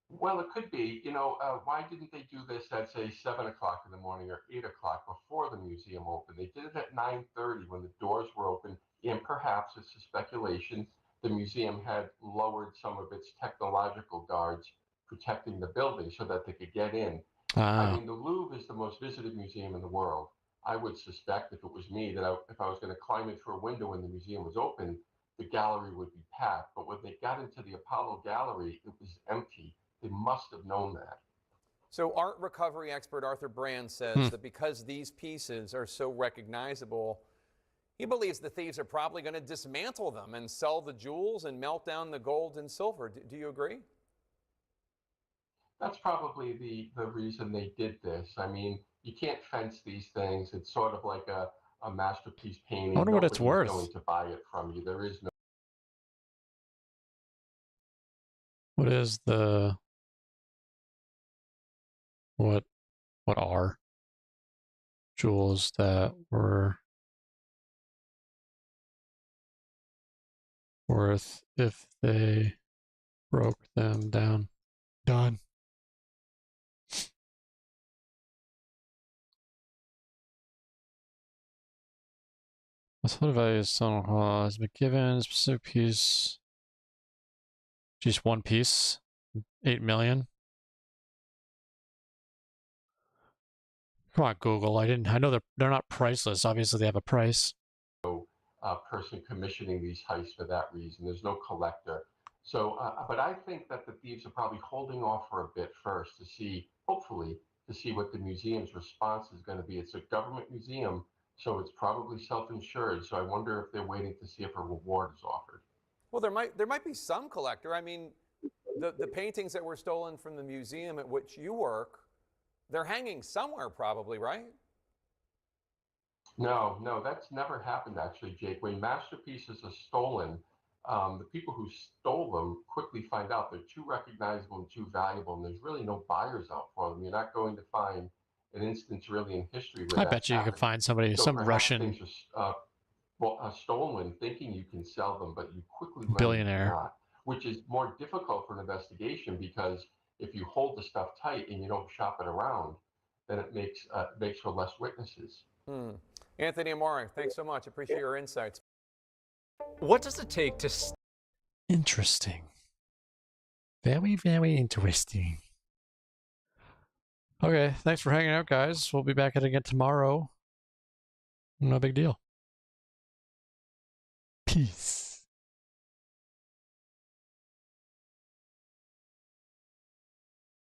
Well, it could be. You know, why didn't they do this at, say, 7 o'clock in the morning or 8 o'clock before the museum opened? They did it at 9:30 when the doors were open, and perhaps, it's a speculation, the museum had lowered some of its technological guards protecting the building so that they could get in. I mean, the Louvre is the most visited museum in the world. I would suspect, if it was me, that if I was going to climb in through a window when the museum was open, the gallery would be packed. But when they got into the Apollo Gallery, it was empty. They must have known that. So art recovery expert Arthur Brand says that because these pieces are so recognizable, he believes the thieves are probably going to dismantle them and sell the jewels and melt down the gold and silver. Do you agree? That's probably the reason they did this. I mean, you can't fence these things. It's sort of like a masterpiece painting. I wonder what it's worth. Nobody's going to buy it from you. There is no. What is the... What are jewels that were worth if they broke them down? Done. That's what value some has been given. Specific piece. Just one piece. 8 million. Come on, Google. I know they're not priceless. Obviously, they have a price. Person commissioning these heists for that reason. There's no collector. So, but I think that the thieves are probably holding off for a bit first to see, hopefully, to see what the museum's response is going to be. It's a government museum, so it's probably self-insured. So I wonder if they're waiting to see if a reward is offered. Well, there might be some collector. I mean, the paintings that were stolen from the museum at which you work, they're hanging somewhere probably, right? No, that's never happened actually, Jake. When masterpieces are stolen, the people who stole them quickly find out they're too recognizable and too valuable, and there's really no buyers out for them. You're not going to find an instance really in history I where bet that's you could happened. find somebody, So some perhaps Russian things are stolen, thinking you can sell them, but you quickly learn billionaire. you cannot, which is more difficult for an investigation because if you hold the stuff tight and you don't shop it around, then it makes for less witnesses. Anthony Amore, thanks so much. Appreciate your insights. What does it take to... Interesting. Very, very interesting. Okay, thanks for hanging out, guys. We'll be back at it again tomorrow. No big deal. Peace.